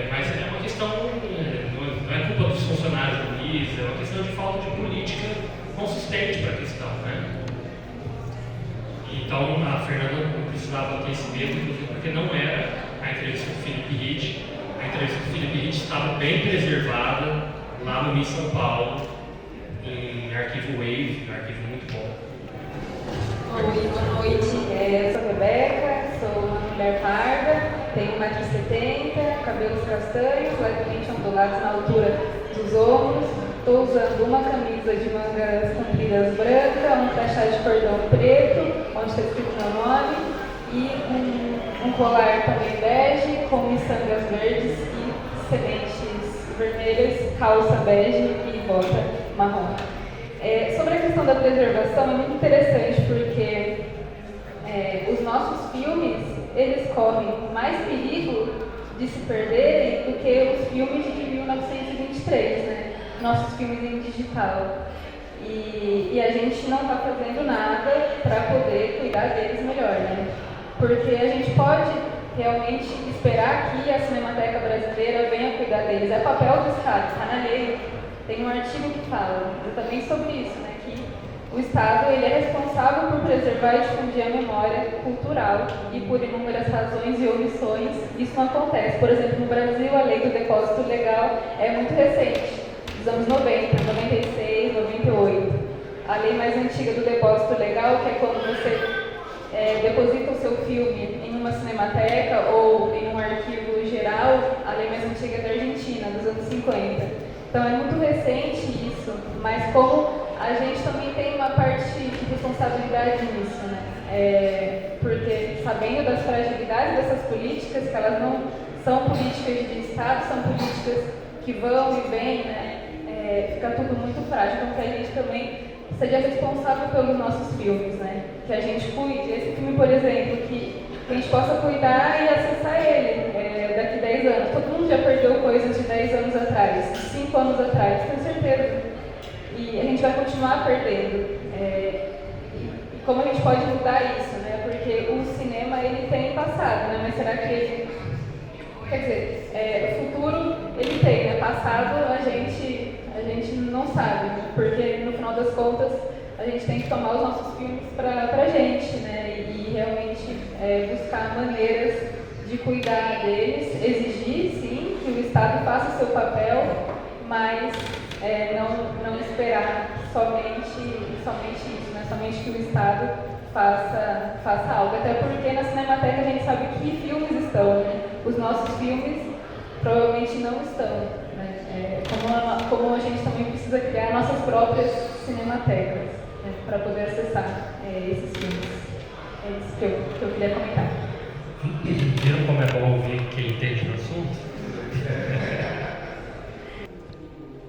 mas é uma questão, não é culpa dos funcionários do MIS, é uma questão de falta de política consistente para a questão, né? Então a Fernanda não precisava ter esse medo, inclusive porque não era a entrevista do Felipe Hitch. A entrevista do Felipe Hitch estava bem preservada lá no MIS São Paulo, em arquivo Wave, um arquivo muito bom. Oi, boa noite. Eu sou Rebeca, sou uma mulher parda, tenho 1,70 m, cabelos castanhos, levemente ondulados na altura dos ombros. Estou usando uma camisa de mangas compridas branca, um crachá de cordão preto, onde está escrito meu nome, e um colar também bege, com miçangas verdes e sementes vermelhas, calça bege e bota marrom. Sobre a questão da preservação, é muito interessante porque os nossos filmes, eles correm mais perigo de se perderem do que os filmes de 1923, né? Nossos filmes em digital. E a gente não está fazendo nada para poder cuidar deles melhor, né? Porque a gente pode realmente esperar que a Cinemateca Brasileira venha cuidar deles. É papel do Estado, está na lei. Tem um artigo que fala exatamente sobre isso, né? Que o Estado ele é responsável por preservar e difundir a memória cultural e por inúmeras razões e omissões isso não acontece. Por exemplo, no Brasil, a lei do depósito legal é muito recente. Dos anos 90, 96, 98. A lei mais antiga do depósito legal, que é quando você deposita o seu filme em uma cinemateca ou em um arquivo geral, a lei mais antiga é da Argentina, dos anos 50. Então é muito recente isso, mas como a gente também tem uma parte de responsabilidade nisso, né? Porque sabendo das fragilidades dessas políticas, que elas não são políticas de Estado, são políticas que vão e vêm, né? Fica tudo muito frágil, então que a gente também seja responsável pelos nossos filmes, né? Que a gente cuide. Esse filme, por exemplo, que a gente possa cuidar e acessar ele daqui 10 anos. Todo mundo já perdeu coisas de 10 anos atrás, de 5 anos atrás, tenho certeza. E a gente vai continuar perdendo. E como a gente pode mudar isso, né? Porque o cinema, ele tem passado, né? Mas será que ele... Quer dizer, o futuro, ele tem, né? Passado, a gente não sabe, porque no final das contas a gente tem que tomar os nossos filmes pra gente, né? E realmente buscar maneiras de cuidar deles, exigir sim que o Estado faça o seu papel, mas não esperar somente isso, né? Somente que o Estado faça algo, até porque na Cinemateca a gente sabe que filmes estão, né? Os nossos filmes provavelmente não estão. Como a gente também precisa criar nossas próprias cinematecas, né, para poder acessar esses filmes. É isso que eu queria comentar. Viram como é bom ouvir quem entende do assunto?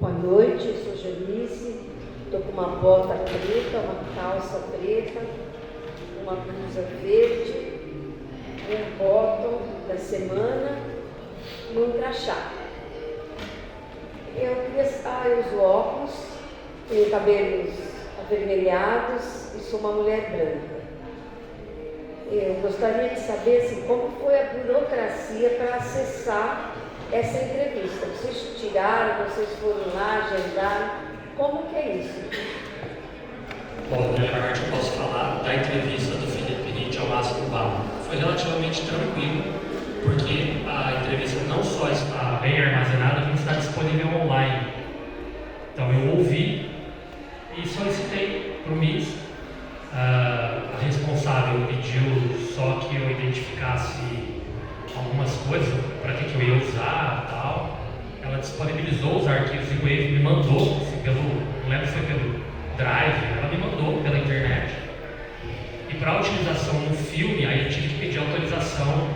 Boa noite, eu sou Janice, estou com uma bota preta, uma calça preta, uma blusa verde, um bottom da semana e um crachá. Eu uso óculos, tenho cabelos avermelhados e sou uma mulher branca. Eu gostaria de saber assim, como foi a burocracia para acessar essa entrevista. Vocês tiraram, vocês foram lá, agendaram, como que é isso? Bom, da minha parte eu posso falar da entrevista do Felipe Ritt ao Máximo Barro. Foi relativamente tranquilo, porque a entrevista não só está bem armazenada, como está disponível online. Então eu ouvi e solicitei para o MIS. A responsável pediu só que eu identificasse algumas coisas, para que eu ia usar e tal. Ela disponibilizou os arquivos e o Wave me mandou, assim, não lembro se foi pelo Drive, ela me mandou pela internet. E para a utilização no filme, aí eu tive que pedir autorização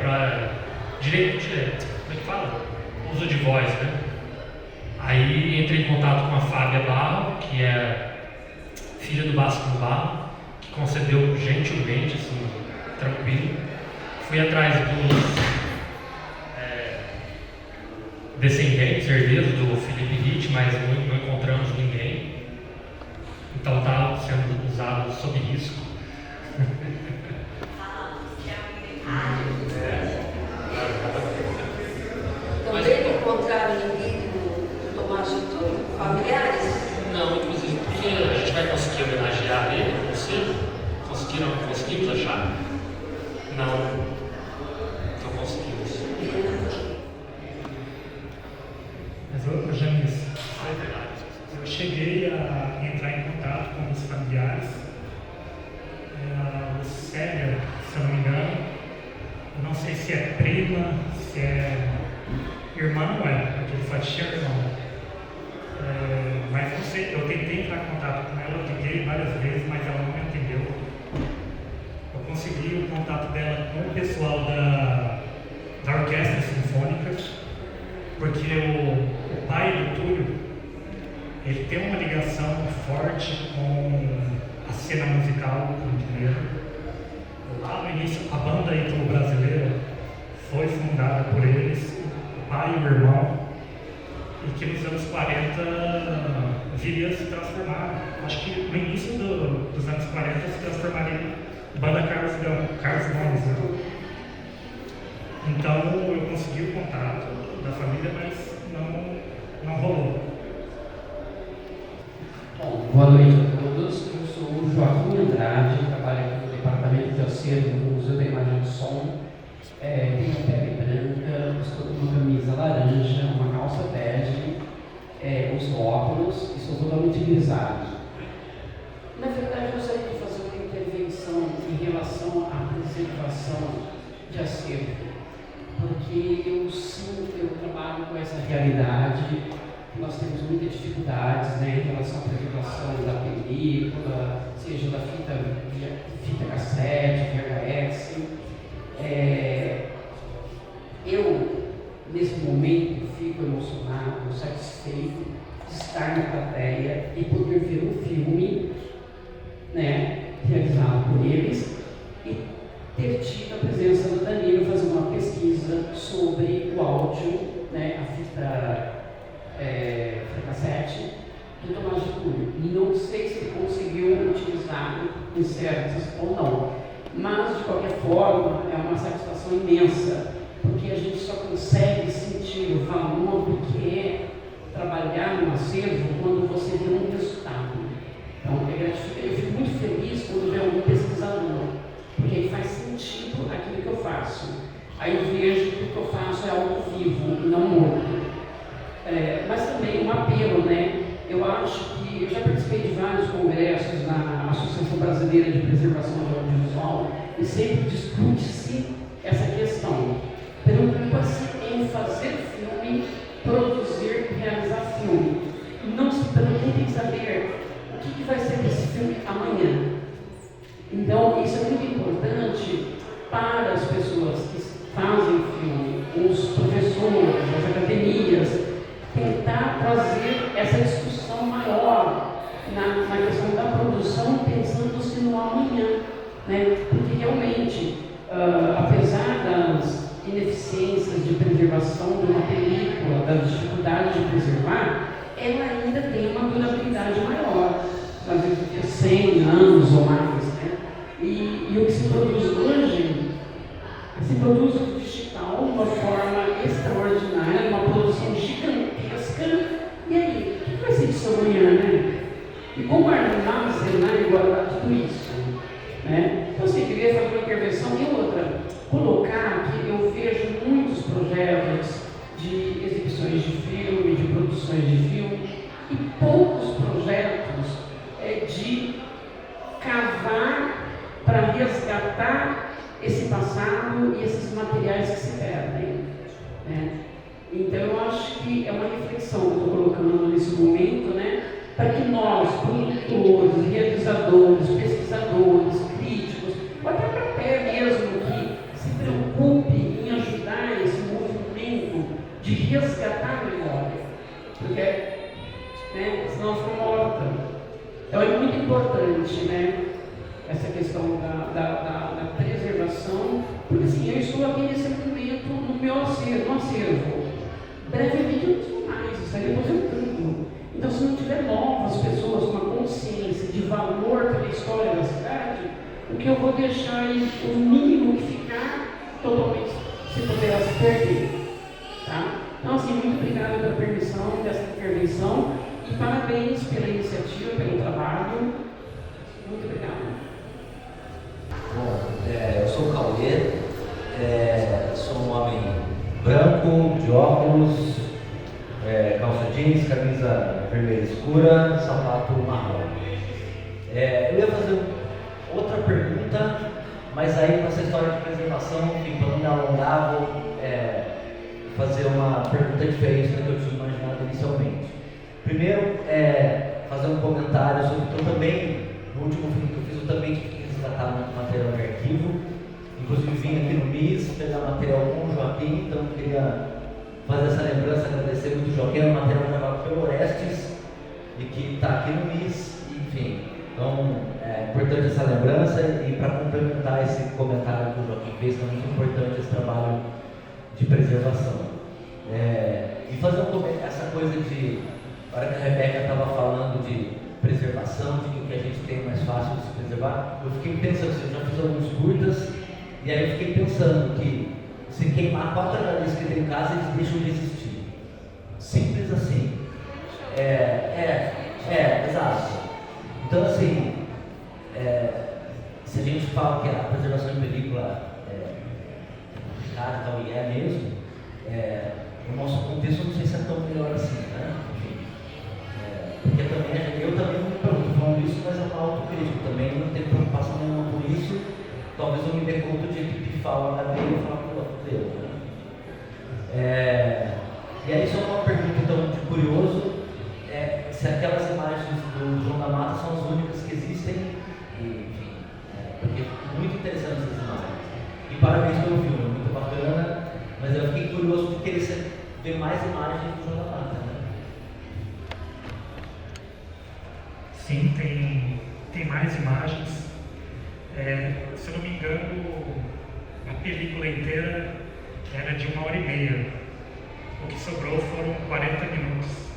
para direito, como é que fala? Uso de voz, né? Aí entrei em contato com a Fábia Barro, que é filha do Máximo Barro, que concedeu gentilmente, assim, tranquilo. Fui atrás dos descendentes, herdeiros do Felipe Ritt, mas não encontramos ninguém. Então está sendo usado sob risco. Também encontraram ninguém do Tomás de Túlio, familiares? Não, inclusive porque a gente vai conseguir homenagear ele, conseguimos achar? Não conseguimos. Mas, Janice, eu cheguei a entrar em contato com os familiares. O Célia, se eu não me engano, eu não sei se é prima, se é irmã, não é? Porque ele faz tinha irmão. Mas não sei, eu tentei entrar em contato com ela, eu liguei várias vezes, mas ela não me atendeu. Eu consegui o contato dela com o pessoal da Orquestra Sinfônica, porque o pai do Túlio, ele tem uma ligação forte com a cena musical do Rio de Janeiro. Lá no início, a banda ítalo-brasileira foi fundada por eles, o pai e o irmão, e que nos anos 40 viria a se transformar. Acho que no início dos anos 40 se transformaria em banda Carlos Gomes. Né? Então eu consegui o contato da família, mas não rolou. Bom, boa noite a todos. Eu sou o Joaquim Andrade, trabalho aqui no departamento de acervo do Museu da Imagem do Som. Tenho pele branca, estou com uma camisa laranja, uma calça bege, uso óculos e sou totalmente grisalho. Na verdade, eu gostaria de fazer uma intervenção em relação à preservação de acervo, porque eu trabalho com essa realidade. Nós temos muitas dificuldades, né, em relação à preservação da película, seja da fita cassete, VHS. Eu, nesse momento, fico emocionado, satisfeito de estar na plateia e poder ver um filme, né, realizado por eles e ter tido a presença do Danilo fazer uma pesquisa sobre o áudio, né, a fita cassete do Tomás de Túlio. Não sei se ele conseguiu utilizar em certos ou não, mas de qualquer forma é uma satisfação imensa, porque a gente só consegue sentir o valor do que é trabalhar no acervo quando você vê um resultado. Então é gratificante. Eu fico muito feliz quando vê algum pesquisador, porque aí faz sentido aquilo que eu faço. Aí eu vejo que o que eu faço é algo vivo e não morto. Mas também um apelo, né? Eu acho que eu já participei de vários congressos na Associação Brasileira de Preservação do Audiovisual e sempre discute-se essa questão. Preocupa-se em fazer filme, produzir e realizar filme. Não se preocupe em saber o que vai ser desse filme amanhã. Então, isso é muito importante para as pessoas que fazem filme, os professores, as academias, tentar trazer essa discussão maior na questão da produção, pensando-se no amanhã, né? Porque realmente, apesar das ineficiências de preservação de uma película, da dificuldade de preservar, ela ainda tem uma durabilidade maior, às vezes 100 anos ou mais, né? E o que se E como armazenar e guardar tudo isso? Né? Então, assim, eu queria fazer uma intervenção e outra. Colocar que eu vejo muitos projetos de exibições de filme, de produções de filme, e poucos projetos de cavar para resgatar esse passado e esses materiais que se perdem. Né? Então, eu acho que é uma reflexão que eu estou colocando nesse momento, né? Para que nós, produtores, realizadores, pesquisadores, críticos, ou até para pé mesmo, que se preocupe em ajudar esse movimento de resgatar a memória, porque né, senão fica morta. Então é muito importante, né, essa questão da preservação, porque assim, eu estou aqui nesse momento no meu acervo. Brevemente eu não estou mais, estarei aposentando. Então, se não tiver novas pessoas com uma consciência de valor pela história da cidade, o que eu vou deixar aí, o mínimo que ficar, totalmente se poderá se perder. Tá? Então, assim, muito obrigada pela permissão dessa intervenção e parabéns pela iniciativa, pelo trabalho. Muito obrigada. Bom, eu sou o Cauê, sou um homem branco, de óculos, calça jeans, camisa vermelha escura, sapato marrom. Eu ia fazer outra pergunta, mas aí com essa história de preservação, enfim, para não me alongar, vou fazer uma pergunta diferente do que eu tinha imaginado inicialmente. Primeiro, fazer um comentário sobre que eu também, no último filme que eu fiz, eu também tive que resgatar material de arquivo. Inclusive vim aqui no MIS pegar material com o Joaquim, então eu queria fazer essa lembrança, agradecer muito o Joaquim, é um material gravado pelo Orestes e que está aqui no MIS, enfim. Então é importante essa lembrança e para complementar esse comentário que o Joaquim fez, é muito importante esse trabalho de preservação. E fazer essa coisa de, na hora que a Rebeca estava falando de preservação, de que o que a gente tem mais fácil de se preservar, eu fiquei pensando, eu já fiz alguns curtas, e aí eu fiquei pensando que se queimar 4 HDs que tem em casa, eles deixam de existir. Simples assim. Exato. Então assim, se a gente fala que a preservação em película complicada e tal, e é mesmo, no nosso contexto eu não sei se é tão melhor assim, né? Enfim, porque também, eu também não me preocupo falando isso, mas é uma autocrítica, também não tenho preocupação nenhuma com isso. Talvez eu me dê conta de que pifar o HD e eu falar que eu Deus, né? E aí só uma pergunta então de curioso, se aquelas imagens do João da Mata são as únicas que existem, e, enfim, porque é muito interessante essas imagens. E parabéns pelo filme, muito bacana, mas eu fiquei curioso de querer ver mais imagens do João da Mata, né? Sim, tem mais imagens. Se eu não me engano, a película inteira era de 1h30. O que sobrou foram 40 minutos.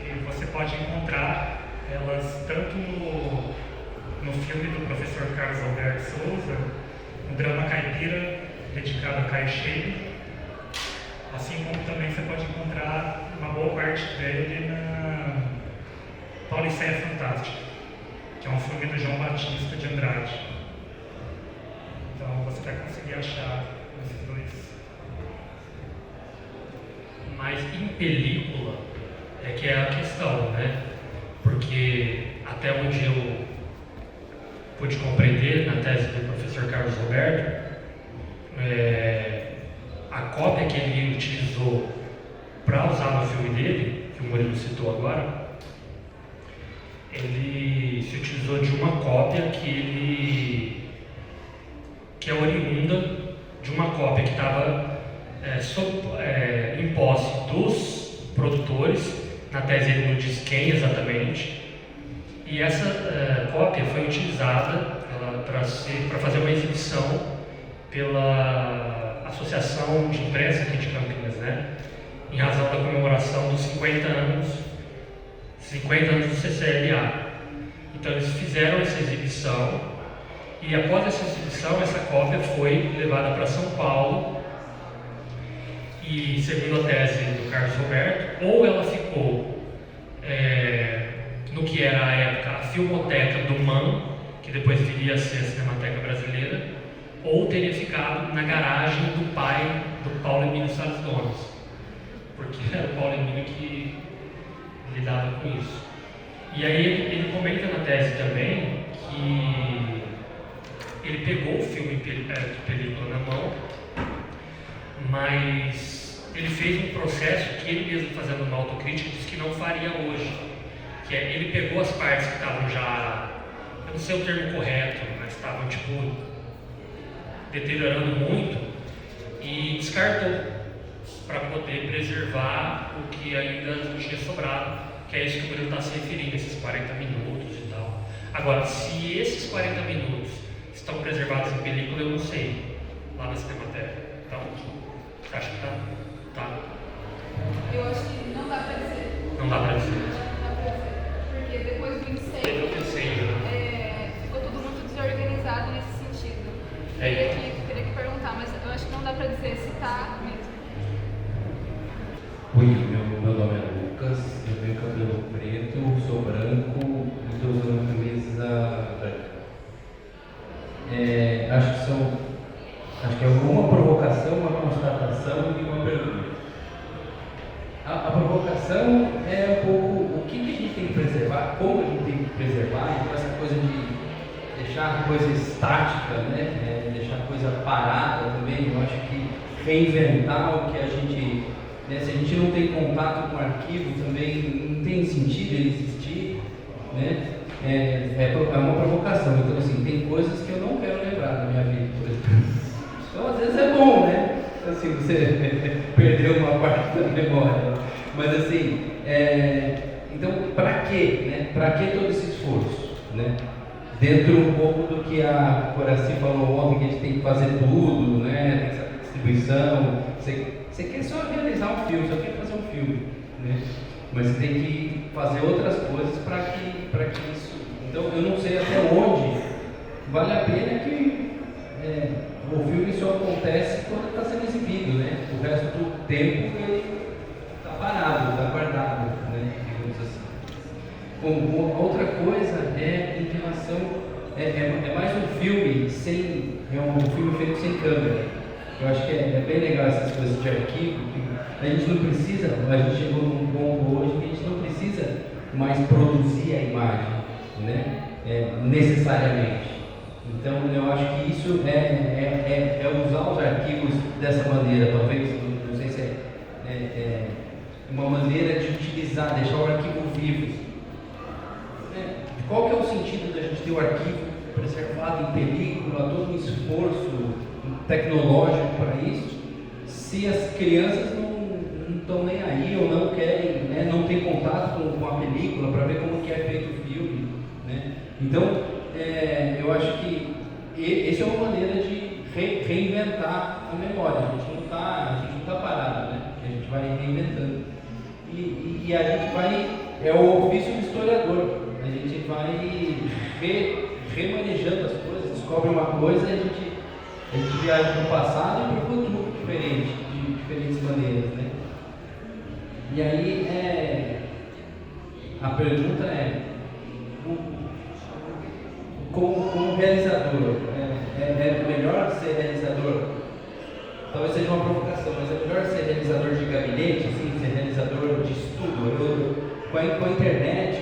E você pode encontrar elas tanto no filme do professor Carlos Alberto Souza, no drama Caipira, dedicado a Caio Cheio, assim como também você pode encontrar uma boa parte dele na Pauliceia Fantástica, que é um filme do João Batista de Andrade. Então você vai conseguir achar esses dois. Mas em película é que é a questão, né? Porque até onde eu pude compreender na tese do professor Carlos Roberto, a cópia que ele utilizou para usar no filme dele, que o Murilo citou agora, ele se utilizou de uma cópia que é oriunda de uma cópia que estava em posse dos produtores, na tese ele não diz quem exatamente, e essa cópia foi utilizada para fazer uma exibição pela Associação de Imprensa aqui de Campinas, né? Em razão da comemoração dos 50 anos do CCLA. Então eles fizeram essa exibição e após essa exibição, essa cópia foi levada para São Paulo e, segundo a tese do Carlos Roberto, ou ela ficou no que era a época a Filmoteca do MAN, que depois viria a ser a Cinemateca Brasileira, ou teria ficado na garagem do pai do Paulo Emílio Salles Gomes, porque era o Paulo Emílio que lidava com isso. E aí ele comenta na tese também que ele pegou o filme de película na mão, mas ele fez um processo que ele mesmo, fazendo uma autocrítica, disse que não faria hoje. Que é, ele pegou as partes que estavam já, eu não sei o termo correto, mas estavam tipo deteriorando muito, e descartou para poder preservar o que ainda tinha sobrado, que é isso que o Murilo está se referindo, esses 40 minutos e tal. Agora, se esses 40 minutos estão preservados em película, eu não sei, lá na Cinemateca. Então, você acha que tá? Tá. Eu acho que não dá pra dizer. Não dá pra dizer. Não dá pra dizer. Porque depois do incêndio, ficou tudo muito desorganizado nesse sentido. Eu teria que perguntar, mas eu acho que não dá pra dizer se tá mesmo. Oi, meu nome é Lucas, eu tenho cabelo preto, sou branco e estou usando uma camisa branca. Acho que é uma provocação, uma constatação e uma pergunta. A provocação é um pouco o que a gente tem que preservar, como a gente tem que preservar, então essa coisa de deixar a coisa estática, né? Deixar a coisa parada também. Eu acho que reinventar o que a gente, né? Se a gente não tem contato com o arquivo, também não tem sentido ele existir, né? É uma provocação. Então, assim, tem coisas que eu não quero lembrar da minha vida, por exemplo. Então, às vezes é bom, né? Assim, você perdeu uma parte da memória. Mas, assim, então, para quê, né? Para que todo esse esforço, né? Dentro um pouco do que a Coraci falou ontem, que a gente tem que fazer tudo, né? Tem que saber distribuição. Você quer só realizar um filme, só quer fazer um filme, né? Mas você tem que fazer outras coisas para que isso... Então, eu não sei até onde vale a pena que o filme só acontece quando está sendo exibido, né? O resto do tempo ele está parado, está guardado, né? Digamos assim. Outra coisa é em relação... É mais um filme sem... É um filme feito sem câmera. Eu acho que é bem legal essas coisas de arquivo. A gente não precisa... A gente chegou num ponto hoje que a gente não precisa mais produzir a imagem, né? Necessariamente. Então, eu acho que isso é usar os arquivos dessa maneira, talvez, não sei se é uma maneira de utilizar, deixar o arquivo vivo. Qual que é o sentido da gente ter o arquivo preservado em película, todo um esforço tecnológico para isso, se as crianças não estão nem aí ou não querem, né, não tem contato com a película para ver como que é feito o filme, né? Então, eu acho que essa é uma maneira de reinventar a memória. A gente não está parado, né? A gente vai reinventando. E a gente vai... É o ofício do historiador. A gente vai remanejando as coisas, descobre uma coisa e a gente viaja para o passado e para o futuro diferente, de diferentes maneiras, né? E aí, a pergunta é... Como realizador, é melhor ser realizador, talvez seja uma provocação, mas é melhor ser realizador de gabinete, assim, ser realizador de estudo. Com a internet,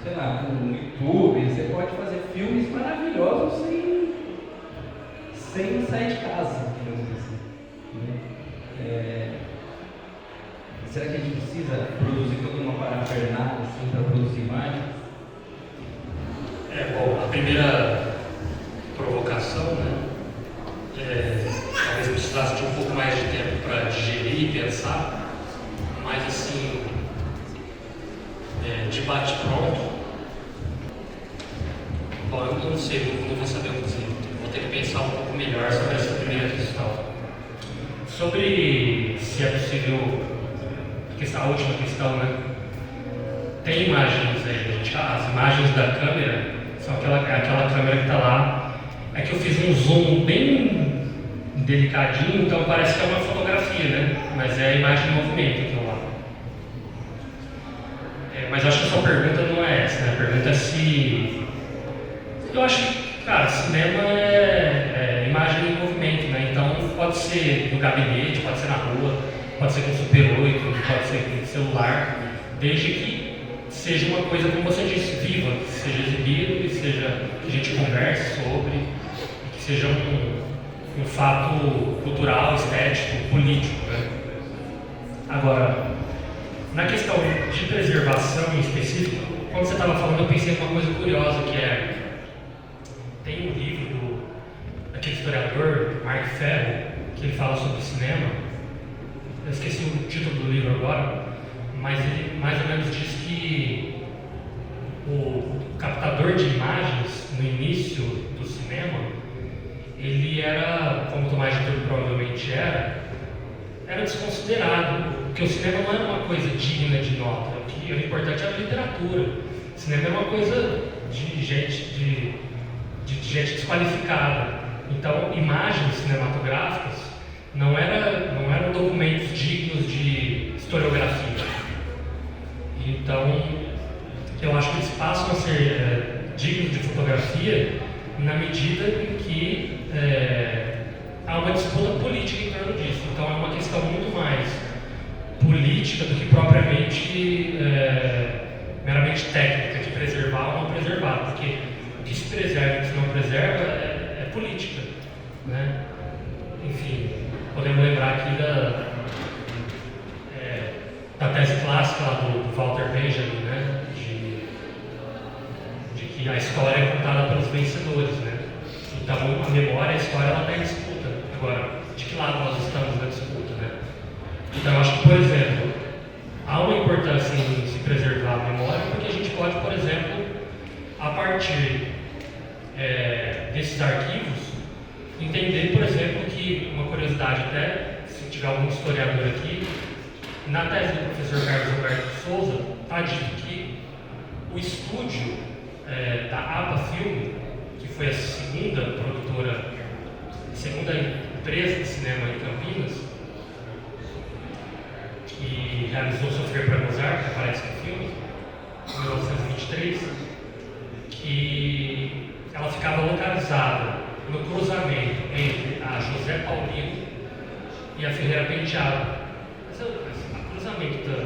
sei lá, com o YouTube, você pode fazer filmes maravilhosos sem sair de casa, digamos assim. Será que a gente precisa produzir toda uma parafernália assim, para produzir imagens? Bom, a primeira provocação, né? Talvez precisasse de um pouco mais de tempo para digerir e pensar, mas assim, de bate-pronto, bom, eu não sei, não vou saber o que dizer, vou ter que pensar um pouco melhor sobre essa primeira questão. Sobre se é possível, a última questão, né? Tem imagens aí, gente, as imagens da câmera são aquela câmera que está lá. É que eu fiz um zoom bem delicadinho, então parece que é uma fotografia, né? Mas é a imagem em movimento aquilo lá. Mas eu acho que a sua pergunta não é essa, né? A pergunta é se... Eu acho que, cara, cinema é imagem em movimento, né? Então pode ser no gabinete, pode ser na rua, pode ser com Super 8, pode ser com celular, desde que seja uma coisa, como você disse, viva, que seja exibido, que seja que a gente converse sobre, que seja um fato cultural, estético, político, né? Agora, na questão de preservação em específico, quando você estava falando, eu pensei em uma coisa curiosa, que tem um livro daquele historiador, Mark Ferro, que ele fala sobre cinema. Eu esqueci o título do livro agora, mas ele mais ou menos diz que o captador de imagens no início do cinema, ele era, como o Tomás de Turco provavelmente era desconsiderado, porque o cinema não era uma coisa digna de nota, o que era importante era a literatura. O cinema era uma coisa de gente desqualificada. Então, imagens cinematográficas não eram documentos dignos de historiografia. Então, eu acho que eles passam a ser dignos de fotografia na medida em que há uma disputa política em torno disso. Então, é uma questão muito mais política do que propriamente meramente técnica, de preservar ou não preservar, porque o que se preserva e o que se não preserva é política, né? Enfim, podemos lembrar aqui da tese clássica lá do Walter Benjamin, né? De que a história é contada pelos vencedores, né? Então a memória, a história, ela está em disputa. Agora, de que lado nós estamos na disputa, né? Então eu acho que, por exemplo, há uma importância em se preservar a memória, porque a gente pode, por exemplo, a partir desses arquivos, entender, por exemplo, que, uma curiosidade até, se tiver algum historiador aqui, na tese do professor Carlos Alberto de Souza, está dito que o estúdio da APA Filme, que foi a segunda empresa de cinema em Campinas, que realizou Sofrer para Mozart, que aparece no filme, em 1923, que ela ficava localizada no cruzamento entre a José Paulino e a Ferreira Penteado. O cruzamento da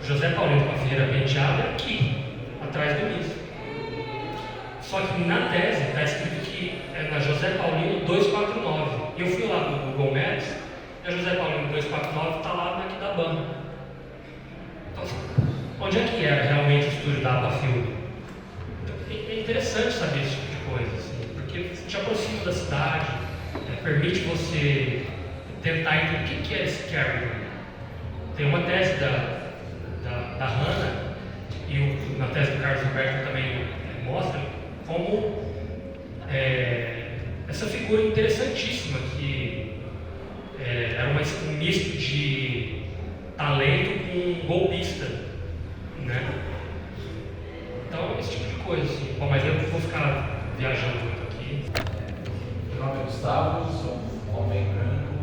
José Paulino com a Ferreira Penteado é aqui, atrás do início. Só que na tese está escrito que é na José Paulino 249. Eu fui lá no Google Maps e a José Paulino 249 está lá na Aquidabana. Então, onde é que era realmente o estúdio da APA Filme? Então, é interessante saber esse tipo de coisa, assim, porque te aproxima da cidade, permite você tentar entender o que é esse Carrigan. Tem uma tese da Hannah, e na tese do Carlos Alberto também mostra como essa figura interessantíssima, que era um misto de talento com golpista, né? Então, esse tipo de coisa, assim. Bom, mas eu vou ficar viajando muito aqui. Meu nome é Gustavo, sou um homem branco,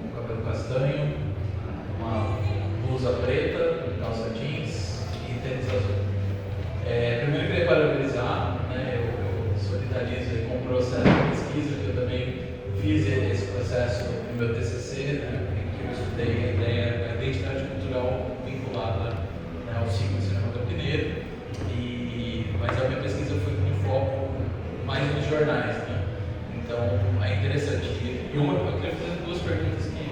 com cabelo castanho, uma blusa preta, calça jeans e tênis azul. Primeiro eu queria parabenizar, né, eu solidarizo com o processo de pesquisa, que eu também fiz esse processo no meu TCC, né, em que eu estudei a ideia da identidade cultural vinculada, né, ao ciclo cinema campineiro, mas a minha pesquisa foi com foco mais nos jornais, né? Então é interessante. Eu queria fazer duas perguntas que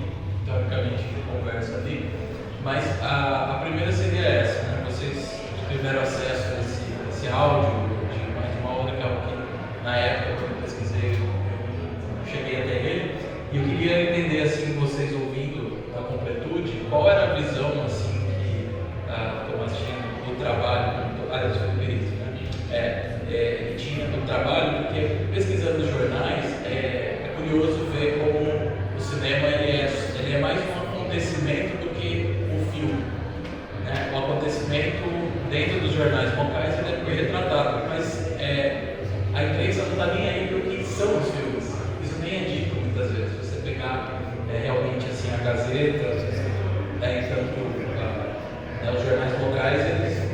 teoricamente conversam ali, mas a primeira seria essa, né? Vocês tiveram acesso a esse áudio de mais de uma hora, que na época que eu pesquisei eu cheguei até ele, e eu queria entender, assim, vocês ouvindo a completude, qual era a visão, assim, que Tomás tinha do trabalho, do perito, né? Ele tinha do trabalho, porque pesquisando jornais é curioso ver como o cinema ele é mais um acontecimento do que um filme, né? O acontecimento dentro dos jornais locais ele foi retratado, mas a imprensa não está nem aí para o que são os filmes. Isso nem é dito muitas vezes. Você pegar realmente assim a Gazeta, tanto os jornais locais, eles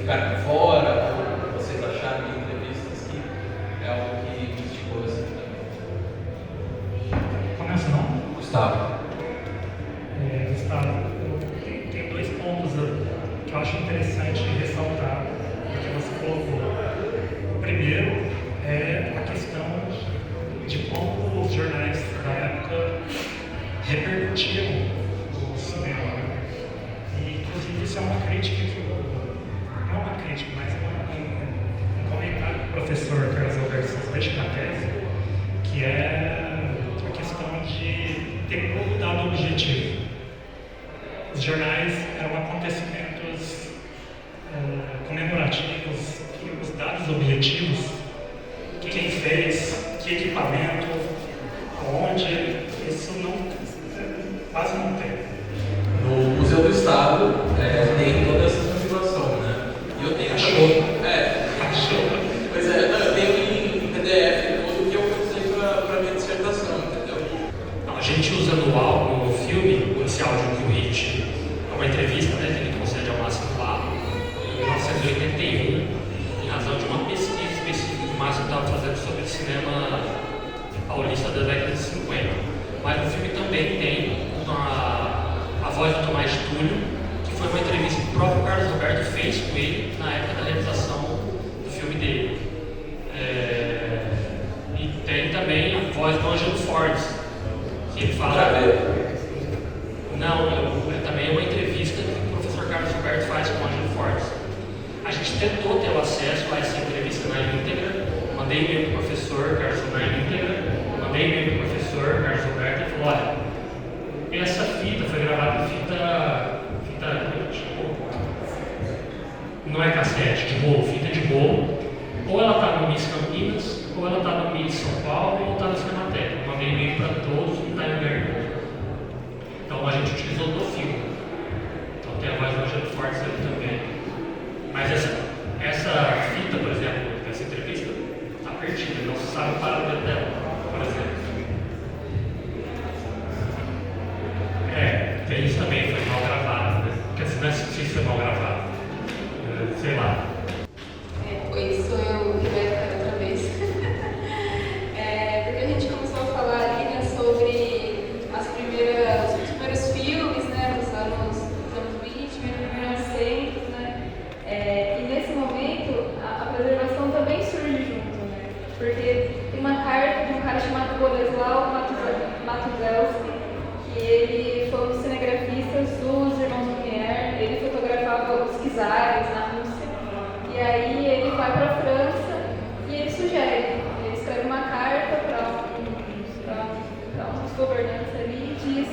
ficaram de fora, ou vocês acharam em entrevistas que é algo que me instigou assim também? Começa o nome? Gustavo. Gustavo, tem dois pontos que eu acho interessante ressaltar do que você colocou. O primeiro é a questão de como os jornais da época repercutiam o cinema. E, inclusive, isso é uma crítica que não é uma crítica, mas um comentário que o professor Carlos Alberto Souza deixa na tese, que é a questão de ter pouco dado objetivo. Os jornais eram acontecimentos comemorativos e os dados objetivos, quem fez, que equipamento, onde, isso quase não tem. No Museu do Estado tem toda essa configuração, né? E eu tenho Pois é, eu tenho em PDF tudo que eu usei para minha dissertação, entendeu? Não, a gente usa no filme, esse áudio que o Hit, é uma entrevista, né, que ele concede ao Márcio Claro, em 1981, em razão de uma pesquisa específica que o Márcio estava fazendo sobre o cinema paulista da década de 50. Mas no filme também tem a voz do Tomás de Túlio, que foi uma entrevista que o próprio Carlos Alberto fez com ele na época da realização do filme dele. E tem também a voz do Ângelo Fortes, que ele fala... Não, também é uma entrevista que o professor Carlos Alberto faz com o Ângelo Fortes. A gente tentou ter o acesso a essa entrevista na íntegra, mandei e-mail para o professor Carlos na íntegra, mandei e-mail para o professor Carlos Alberto e falou, olha, essa fita foi gravada em fita não é cassete, de rolo, fita de rolo, ou ela está no MIS Campinas, ou ela está no MIS São Paulo, ou está na Cinemateca. Eu mandei e-mail para todos, não está em lugar nenhum. Então a gente utilizou do filme. Então tem a voz do Ângelo Fortes ali também. Mas essa fita, por exemplo, dessa entrevista, está perdida, não se sabe o parámetro dela, por exemplo. Tem isso também, foi mal gravado, né? Quer dizer, não é se foi mal gravado. Sei lá. Oi, sou eu, Rebeca, outra vez. Porque a gente começou a falar ali, né, sobre os primeiros filmes, né, dos anos 20, 1900, né? E nesse momento, a preservação também surge junto, né? Porque tem uma carta de um cara chamado Bolesław Matuszewski, que ele foi um dos cinegrafistas dos Irmãos Lumière, ele fotografava os czares na Rússia, e aí ele vai para a França e ele sugere, ele escreve uma carta para uns governantes ali e diz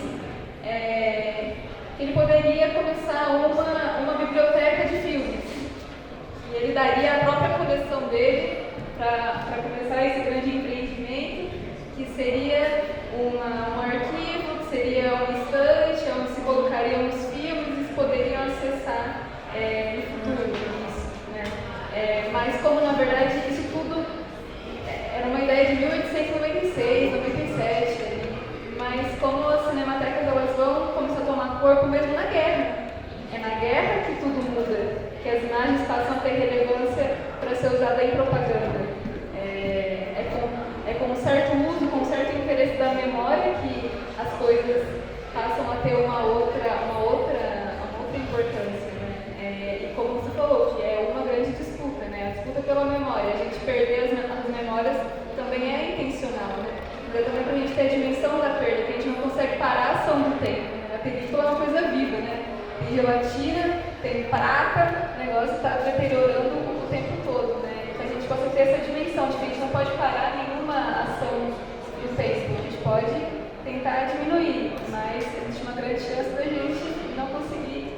que ele poderia começar uma biblioteca de filmes, e ele daria a própria coleção dele para começar esse grande empreendimento, que seria um arquivo, que seria uma estante, onde se colocariam os filmes e se poderiam acessar no futuro isso, né? Mas como na verdade isso tudo era uma ideia de 1896, 97, mas como as cinematecas elas vão começar a tomar corpo mesmo na guerra. É na guerra que tudo muda, que as imagens passam a ter relevância para ser usada em propaganda. É com um certo uso, com um certo interesse da memória que as coisas passam a ter uma outra importância, né? E como você falou, que é uma grande disputa, né? A disputa pela memória. A gente perder as memórias também é intencional, né? Mas é também para a gente ter a dimensão da perda, que a gente não consegue parar a ação do tempo, né? A película é uma coisa viva, né? Tem gelatina, tem prata, o negócio está deteriorando o tempo todo, né? Então a gente possa ter essa dimensão de que a gente não pode parar nenhuma ação do tempo, a gente pode tentar diminuir, mas existe uma grande chance da gente não conseguir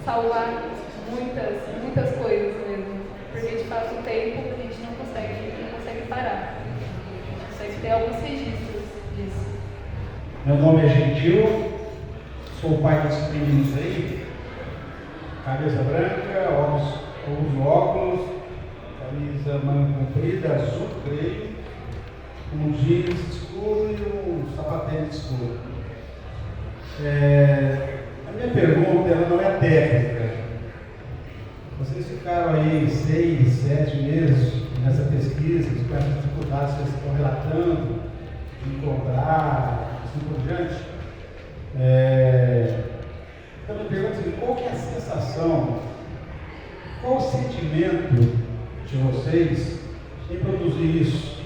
salvar muitas coisas mesmo, porque de fato o tempo a gente não consegue parar, a gente consegue ter alguns registros disso. Meu nome é Gentil, sou o pai dos meninos aí, cabeça branca, uso óculos, camisa manga comprida, azul, creio, um jeans escuro e um sapatênis escuro. A minha pergunta ela não é técnica, Vocês ficaram aí 6, 7 meses nessa pesquisa, com as dificuldades que vocês estão relatando, de encontrar, assim por diante. Então eu me pergunto assim, qual que é a sensação, qual o sentimento de vocês em produzir isso?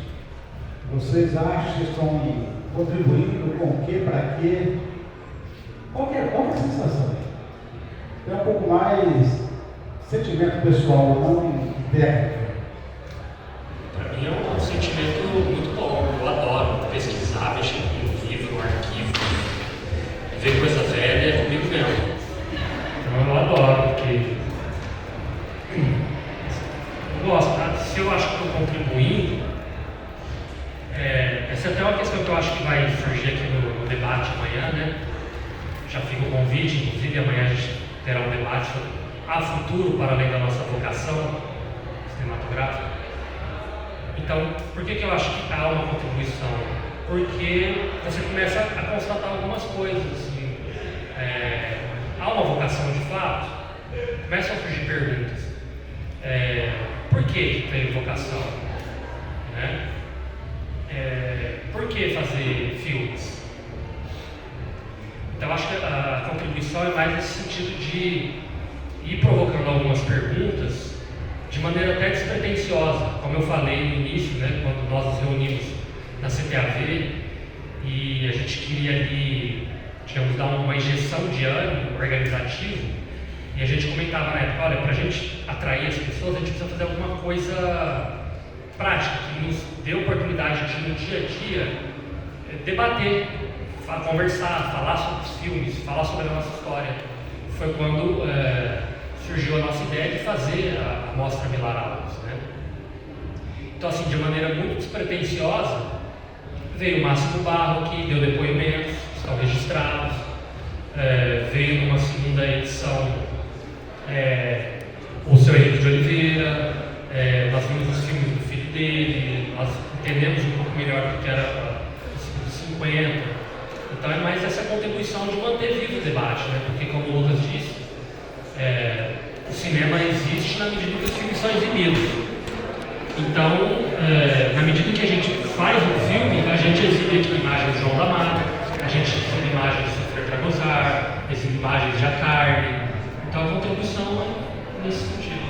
Vocês acham que estão contribuindo com o quê, para quê? Qual que é a sensação? É um pouco mais sentimento pessoal, não técnico. Para mim é um sentimento muito bom. Eu adoro pesquisar, mexer com livro, arquivo, ver coisa velha é comigo mesmo. Então eu adoro, porque eu gosto, tá? Se eu acho que estou contribuindo, essa é até uma questão que eu acho que vai surgir aqui no debate amanhã, né? Já fica o convite, inclusive amanhã a gente terá um debate sobre futuro para além da nossa vocação cinematográfica. Então, por que eu acho que há uma contribuição? Porque você começa a constatar algumas coisas. Assim, há uma vocação de fato? Começam a surgir perguntas. Por que tem vocação? Né? Por que fazer filmes? Então, acho que a contribuição é mais nesse sentido de ir provocando algumas perguntas de maneira até despretensiosa. Como eu falei no início, né, quando nós nos reunimos na CTAV e a gente queria ali, digamos, dar uma injeção de ânimo organizativo, e a gente comentava na época, olha, para a gente atrair as pessoas, a gente precisa fazer alguma coisa prática, que nos dê oportunidade de, no dia a dia, debater, conversar, falar sobre os filmes, falar sobre a nossa história. Foi quando surgiu a nossa ideia de fazer a Mostra Millar-Alves, né? Então, assim, de maneira muito despretensiosa, veio o Máximo Barro, que deu depoimentos, estão registrados, veio numa segunda edição o seu Henrique de Oliveira, nós vimos os filmes do filho dele, nós entendemos um pouco melhor do que era os 50. Então é mais essa contribuição de manter vivo o debate, né? Porque, como o Lucas disse, o cinema existe na medida que os filmes são exibidos. Então, na medida que a gente faz um filme, a gente exibe aqui imagens de João da Mata, a gente exibe imagens de Sofia Tragosar, exibe imagens de Acarne. Então a contribuição é nesse sentido.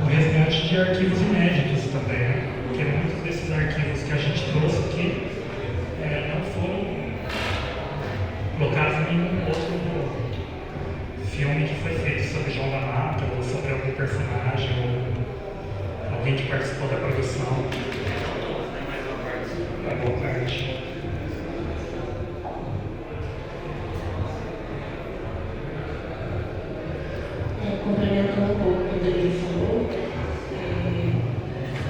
O resgate de arquivos inéditos também, né? Porque muitos desses arquivos que a gente trouxe aqui não foram colocados em nenhum outro filme que foi feito sobre João da Mata, ou sobre algum personagem, ou alguém que participou da produção. A boa parte. Complementando um pouco o que o Danilo falou,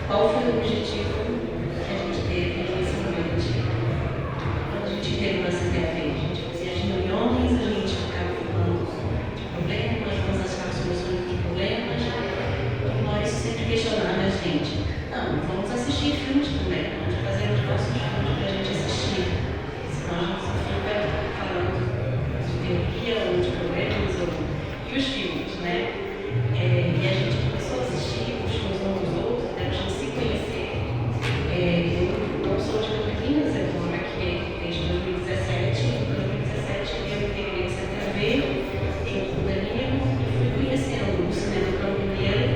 qual foi o objetivo que a gente teve inicialmente? Quando a gente teve uma CTAV, a gente fazia as reuniões, a gente ficava falando de problemas, nós achávamos soluções de problemas, e nós sempre questionávamos a gente. Não, vamos assistir filmes também, vamos fazer os nossos filmes para a gente assistir. Senão a gente só fica falando de teoria ou de problemas, e os filmes, né? E a gente começou a assistir os filmes uns dos outros, né? A gente se conhecer. Eu não sou de Campinas, eu moro aqui desde 2017. Em 2017 eu integrei a CTAV junto com o Danilo e fui conhecendo o cinema campineiro,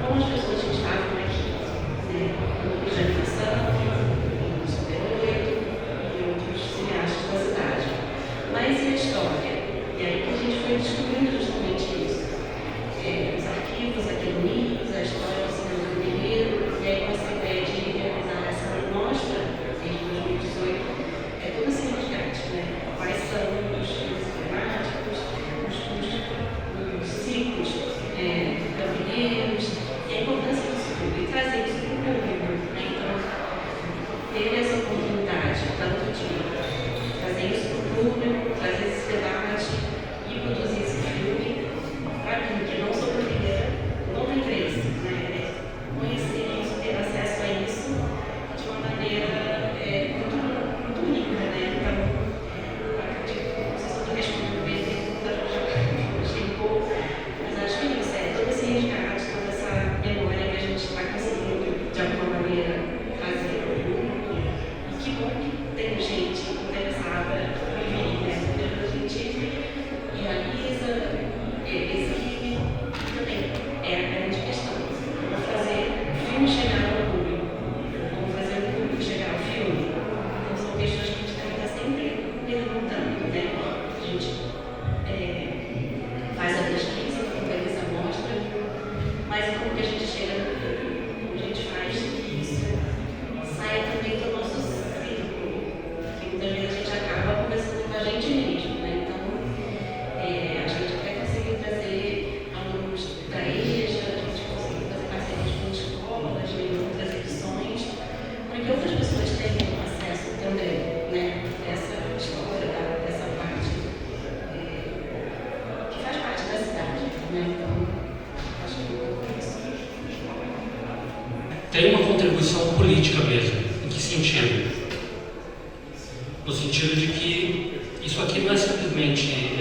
como as pessoas que estavam aqui, né? O Jair Santos, o Super 8 e outros cineastas da cidade. Mas e a história? E aí que a gente foi descobrindo justamente isso. Os arquivos aqui no MIS, a história do cinema brasileiro, e aí com essa ideia de realizar essa mostra desde 2018, é todo esse resgate, né? Quais são os filmes temáticos, os ciclos campineros, e a importância disso tudo, e trazer isso para o público, né? Então, ter essa oportunidade, tanto de trazer isso para o público, trazer esse debate e produzir esse filme, para mim, que não sou brasileira, não tem interesse, né? política mesmo. Em que sentido? No sentido de que isso aqui não é simplesmente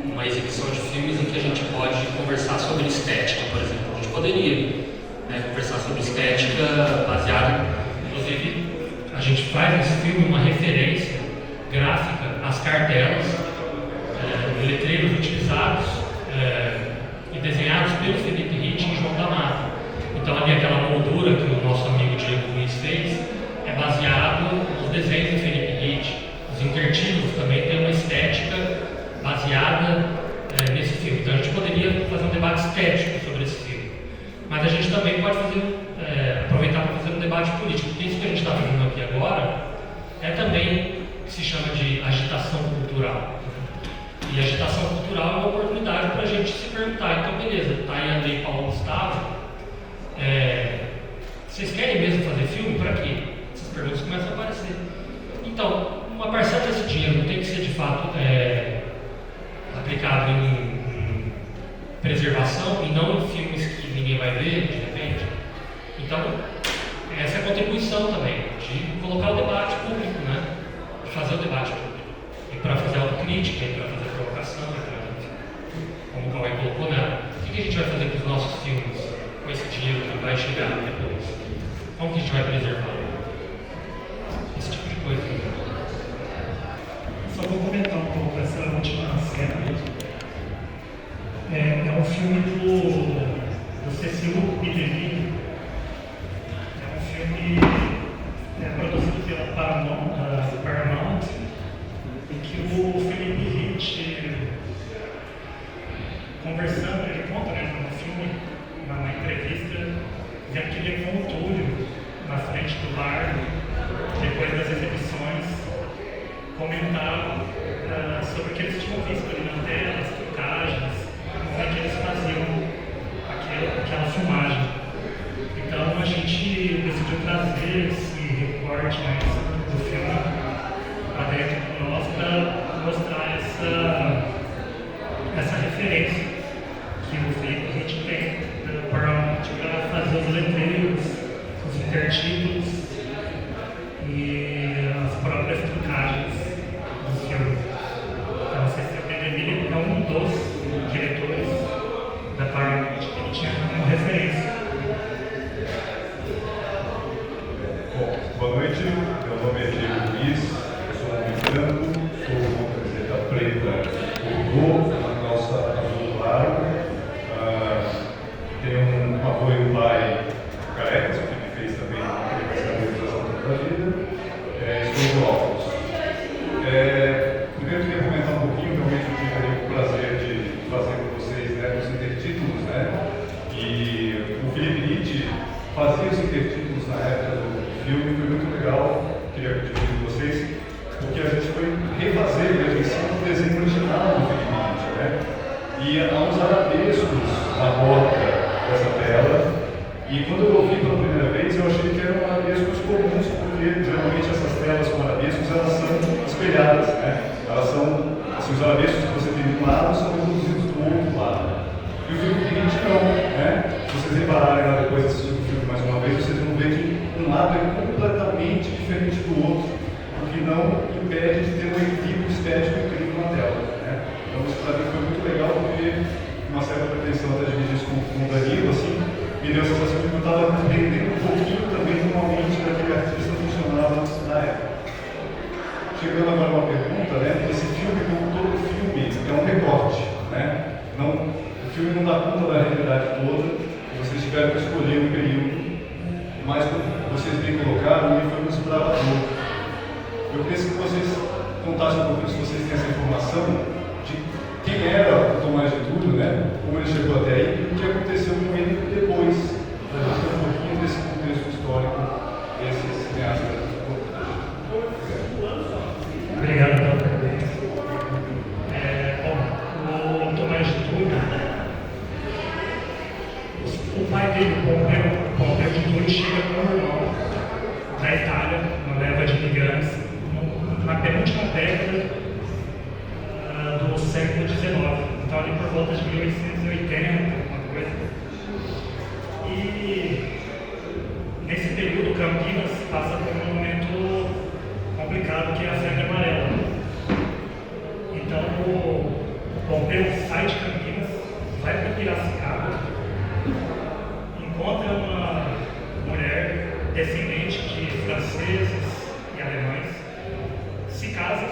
uma exibição de filmes em que a gente pode conversar sobre estética, por exemplo. A gente poderia conversar sobre estética baseada, inclusive, a gente faz nesse filme uma referência gráfica às cartelas e letreiros utilizados e desenhados pelo Felipe Ritt e João da Mata. Então, ali aquela moldura que o nosso amigo Diego Luiz fez é baseado nos desenhos do Felipe Ritt. Os intertítulos também têm uma estética baseada nesse filme. Então, a gente poderia fazer um debate estético sobre esse filme. Mas a gente também pode aproveitar para fazer um debate político, porque isso que a gente está fazendo aqui agora é também o que se chama de agitação cultural. E agitação cultural é uma oportunidade para a gente se perguntar, então beleza, está aí Andrei Paulo Gustavo, vocês querem mesmo fazer filme? Para quê? Essas perguntas começam a aparecer. Então, uma parcela desse dinheiro tem que ser de fato aplicado em preservação e não em filmes que ninguém vai ver, de repente. Então, essa é a contribuição também, de colocar o debate público, né? De fazer o debate público. E para fazer autocrítica, e para fazer provocação, como o Cauê colocou, né? O que a gente vai fazer com os nossos filmes, com esse dinheiro que vai chegar depois? Como que a gente vai preservar? Esse tipo de coisa. Só vou comentar um pouco essa última cena mesmo. É um filme do Cecil B. DeMille. É um filme produzido pela Paramount, em que o Felipe Ritt, conversando, ele conta no filme, numa entrevista, dizendo que ele levou o Túlio na frente do bar, depois das exibições, comentaram sobre o que eles tinham visto ali na tela, as trucagens, como é que eles faziam aquela filmagem. Então a gente decidiu trazer esse recorte do filme para dentro de nós para mostrar essa referência que o Felipe Ritt tem para fazer os letreiros, os intertítulos e as próprias trucagens do filme. Então, o Cecil B. DeMille é um dos diretores da Paramount que ele tinha como referência. Bom, boa noite, meu nome é Diego Luiz, eu sou americano, sou uma camiseta preta Bordeaux, uma calça azul claro, tenho um apoio do pai Carecas, que ele fez também a realização da vida, estou no óculos. Primeiro eu queria comentar um pouquinho, realmente eu tive o prazer de fazer com vocês os intertítulos, e o Felipe Ritt fazia os intertítulos na época do filme, foi muito legal, queria dividir com vocês, porque a gente foi refazer mesmo em cima do desenho original do Felipe Ritt, e há uns arabescos na borda dessa tela, e quando eu ouvi pela primeira vez eu achei que eram arabescos comuns, porque geralmente essas telas com arabescos elas são espelhadas, elas são, assim, os arabescos que você tem de um lado são reproduzidos do outro lado. E o Felipe Ritt não, Se vocês repararem lá depois de assistir o filme mais uma vez, vocês vão ver que um lado é completamente diferente do outro, o que não impede de ter um equilíbrio estético incrível na tela, Então isso para mim foi muito legal, porque uma certa pretensão até dividir isso com o Danilo, assim, me deu a sensação de que eu estava entendendo um pouquinho também do momento daquele artista funcionava na época. Chegando agora uma pergunta, esse filme, como todo filme, é um recorte, Não, o filme não dá conta da realidade toda, vocês tiveram que escolher um período, mas como vocês bem colocaram, ele foi um desbravador. Eu queria que vocês contassem um pouquinho, se vocês têm essa informação, de quem era o Tomás de Túlio, como ele chegou até aí e o que aconteceu com ele depois, para a gente ter um pouquinho desse contexto histórico desses cineastas. Obrigado pela pergunta. O Tomás de Túlio, o pai dele, o Pompeu de Túlio, chega com o irmão da Itália, uma leva de imigrantes, na penúltima década passa por um momento complicado que é a febre amarela. Então o Pompeu sai de Campinas, vai para Piracicaba, encontra uma mulher descendente de franceses e alemães, se casa,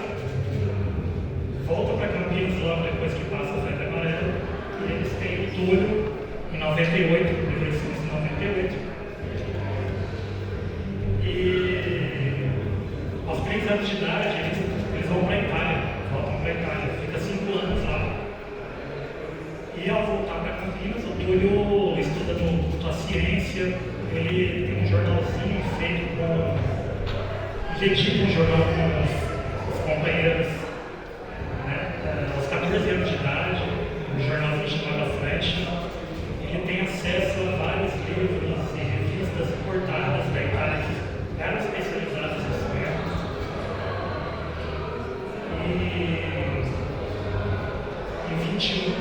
volta para Campinas logo depois que passa a febre amarela, e eles têm o Túlio em 98, 1998. E aos 3 anos de idade eles vão para a Itália, voltam para a Itália, fica 5 anos lá. E ao voltar para Campinas, o Túlio estuda muito a ciência, ele tem um jornalzinho feito com. Ele edita um jornal com os companheiros, né? Aos 14 anos de idade, um jornalzinho chamado Flecha. Ele tem acesso a vários livros e revistas importadas da Itália que eram especializadas nesse tema. E em 21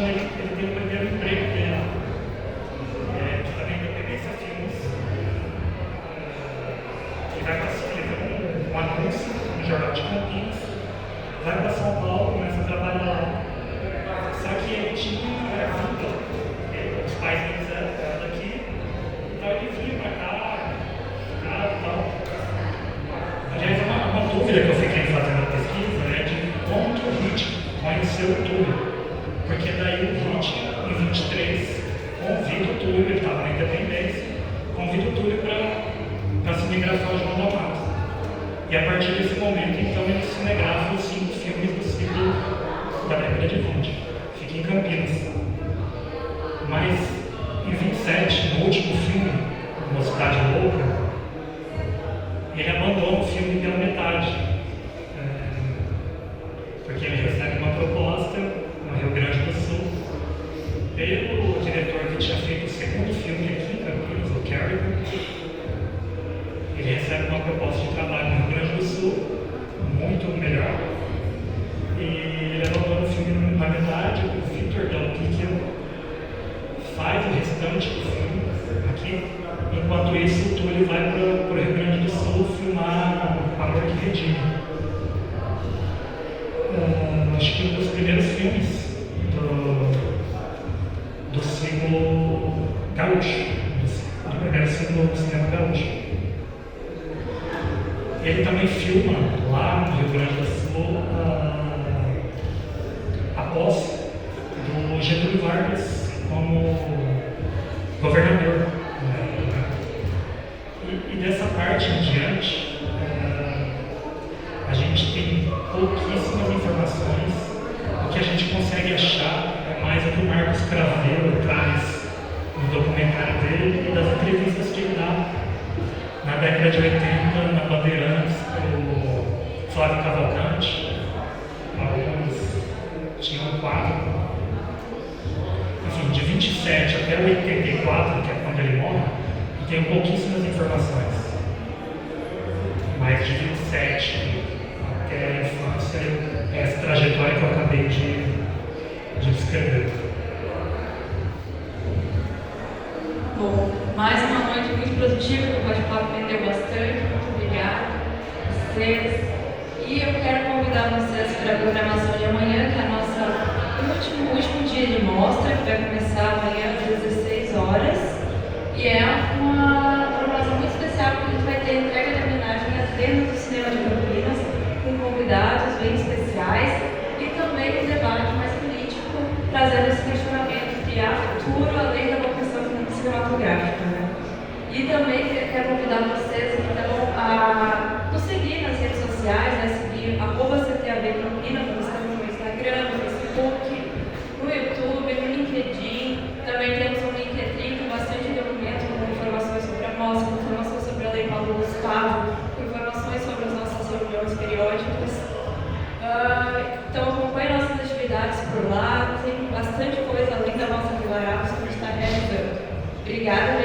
ele tem o primeiro emprego dele, que também da PBC Filmes. Ele vai para um anúncio no Jornal de Campinas, vai para São Paulo, começa a trabalhar lá. Só que ele tinha vida, os pais deles eram daqui, então ele vinha para cá, e tal. Aliás, uma dúvida que eu fiquei fazendo a pesquisa é de como que o Hit conheceu o Túlio. Porque daí o Hit, em 23, convida o Túlio, ele estava na Independência, convida o Túlio para cinegrafar o João da Mata. E a partir desse momento, então, ele cinegrafa os 5 filmes do ciclo da década de 20. Fica em Campinas. Mas, em 27, no último filme, Uma Cidade Louca, ele abandona o filme pela metade. Porque ele recebe uma proposta no Rio Grande do Sul, pelo diretor que tinha feito o segundo filme aqui em Campinas, o Carrigan. Ele recebe uma proposta de trabalho no Rio Grande do Sul, muito melhor, e ele abandona o filme na metade. O Victor Del Picchio faz o restante do filme aqui, enquanto isso o Túlio vai para o Rio Grande do Sul filmar Amor que Redime. Acho que um dos primeiros filmes do ciclo gaúcho, do primeiro ciclo do cinema gaúcho. Ele também filma lá no Rio Grande do Sul a posse do Getúlio Vargas como governador. E dessa parte em diante, a gente tem pouquíssimas informações. O que a gente consegue achar é mais o que o Marcos Craveiro traz no documentário dele e das entrevistas que ele dá na década de 80, na Bandeirantes, o Flávio Cavalcante. Alguns tinham 4. Enfim, de 27 até 84, que é quando ele morre, tem pouquíssimas informações. Mas de 27 até a infância, é essa trajetória que eu acabei de descrever. Bom, mais uma noite muito produtiva, que o bate-papo rendeu bastante. Muito obrigada a vocês. E eu quero convidar vocês para a programação de amanhã, que é a nossa último dia de mostra, que vai começar amanhã às 16 horas. E é uma programação muito especial, porque a gente vai ter entrega de homenagem às lendas do cinema de Campinas, com convidados bem especiais, e também um debate mais político, trazendo esse questionamento de futuro além da vocação cinematográfica. Né? E também quero convidar vocês então, a nos seguir nas redes sociais, né? Seguir @CTAB Campinas, nós estamos no Instagram, no Facebook, no YouTube, no LinkedIn. Também temos um LinkedIn com bastante documentos, com informações sobre a mostra, com informações sobre a Lei Paulo Gustavo, com informações sobre as nossas reuniões periódicas. Então acompanhe nossas atividades por lá, tem bastante coisa além da nossa Vila Alves que a gente está realizando. Obrigada,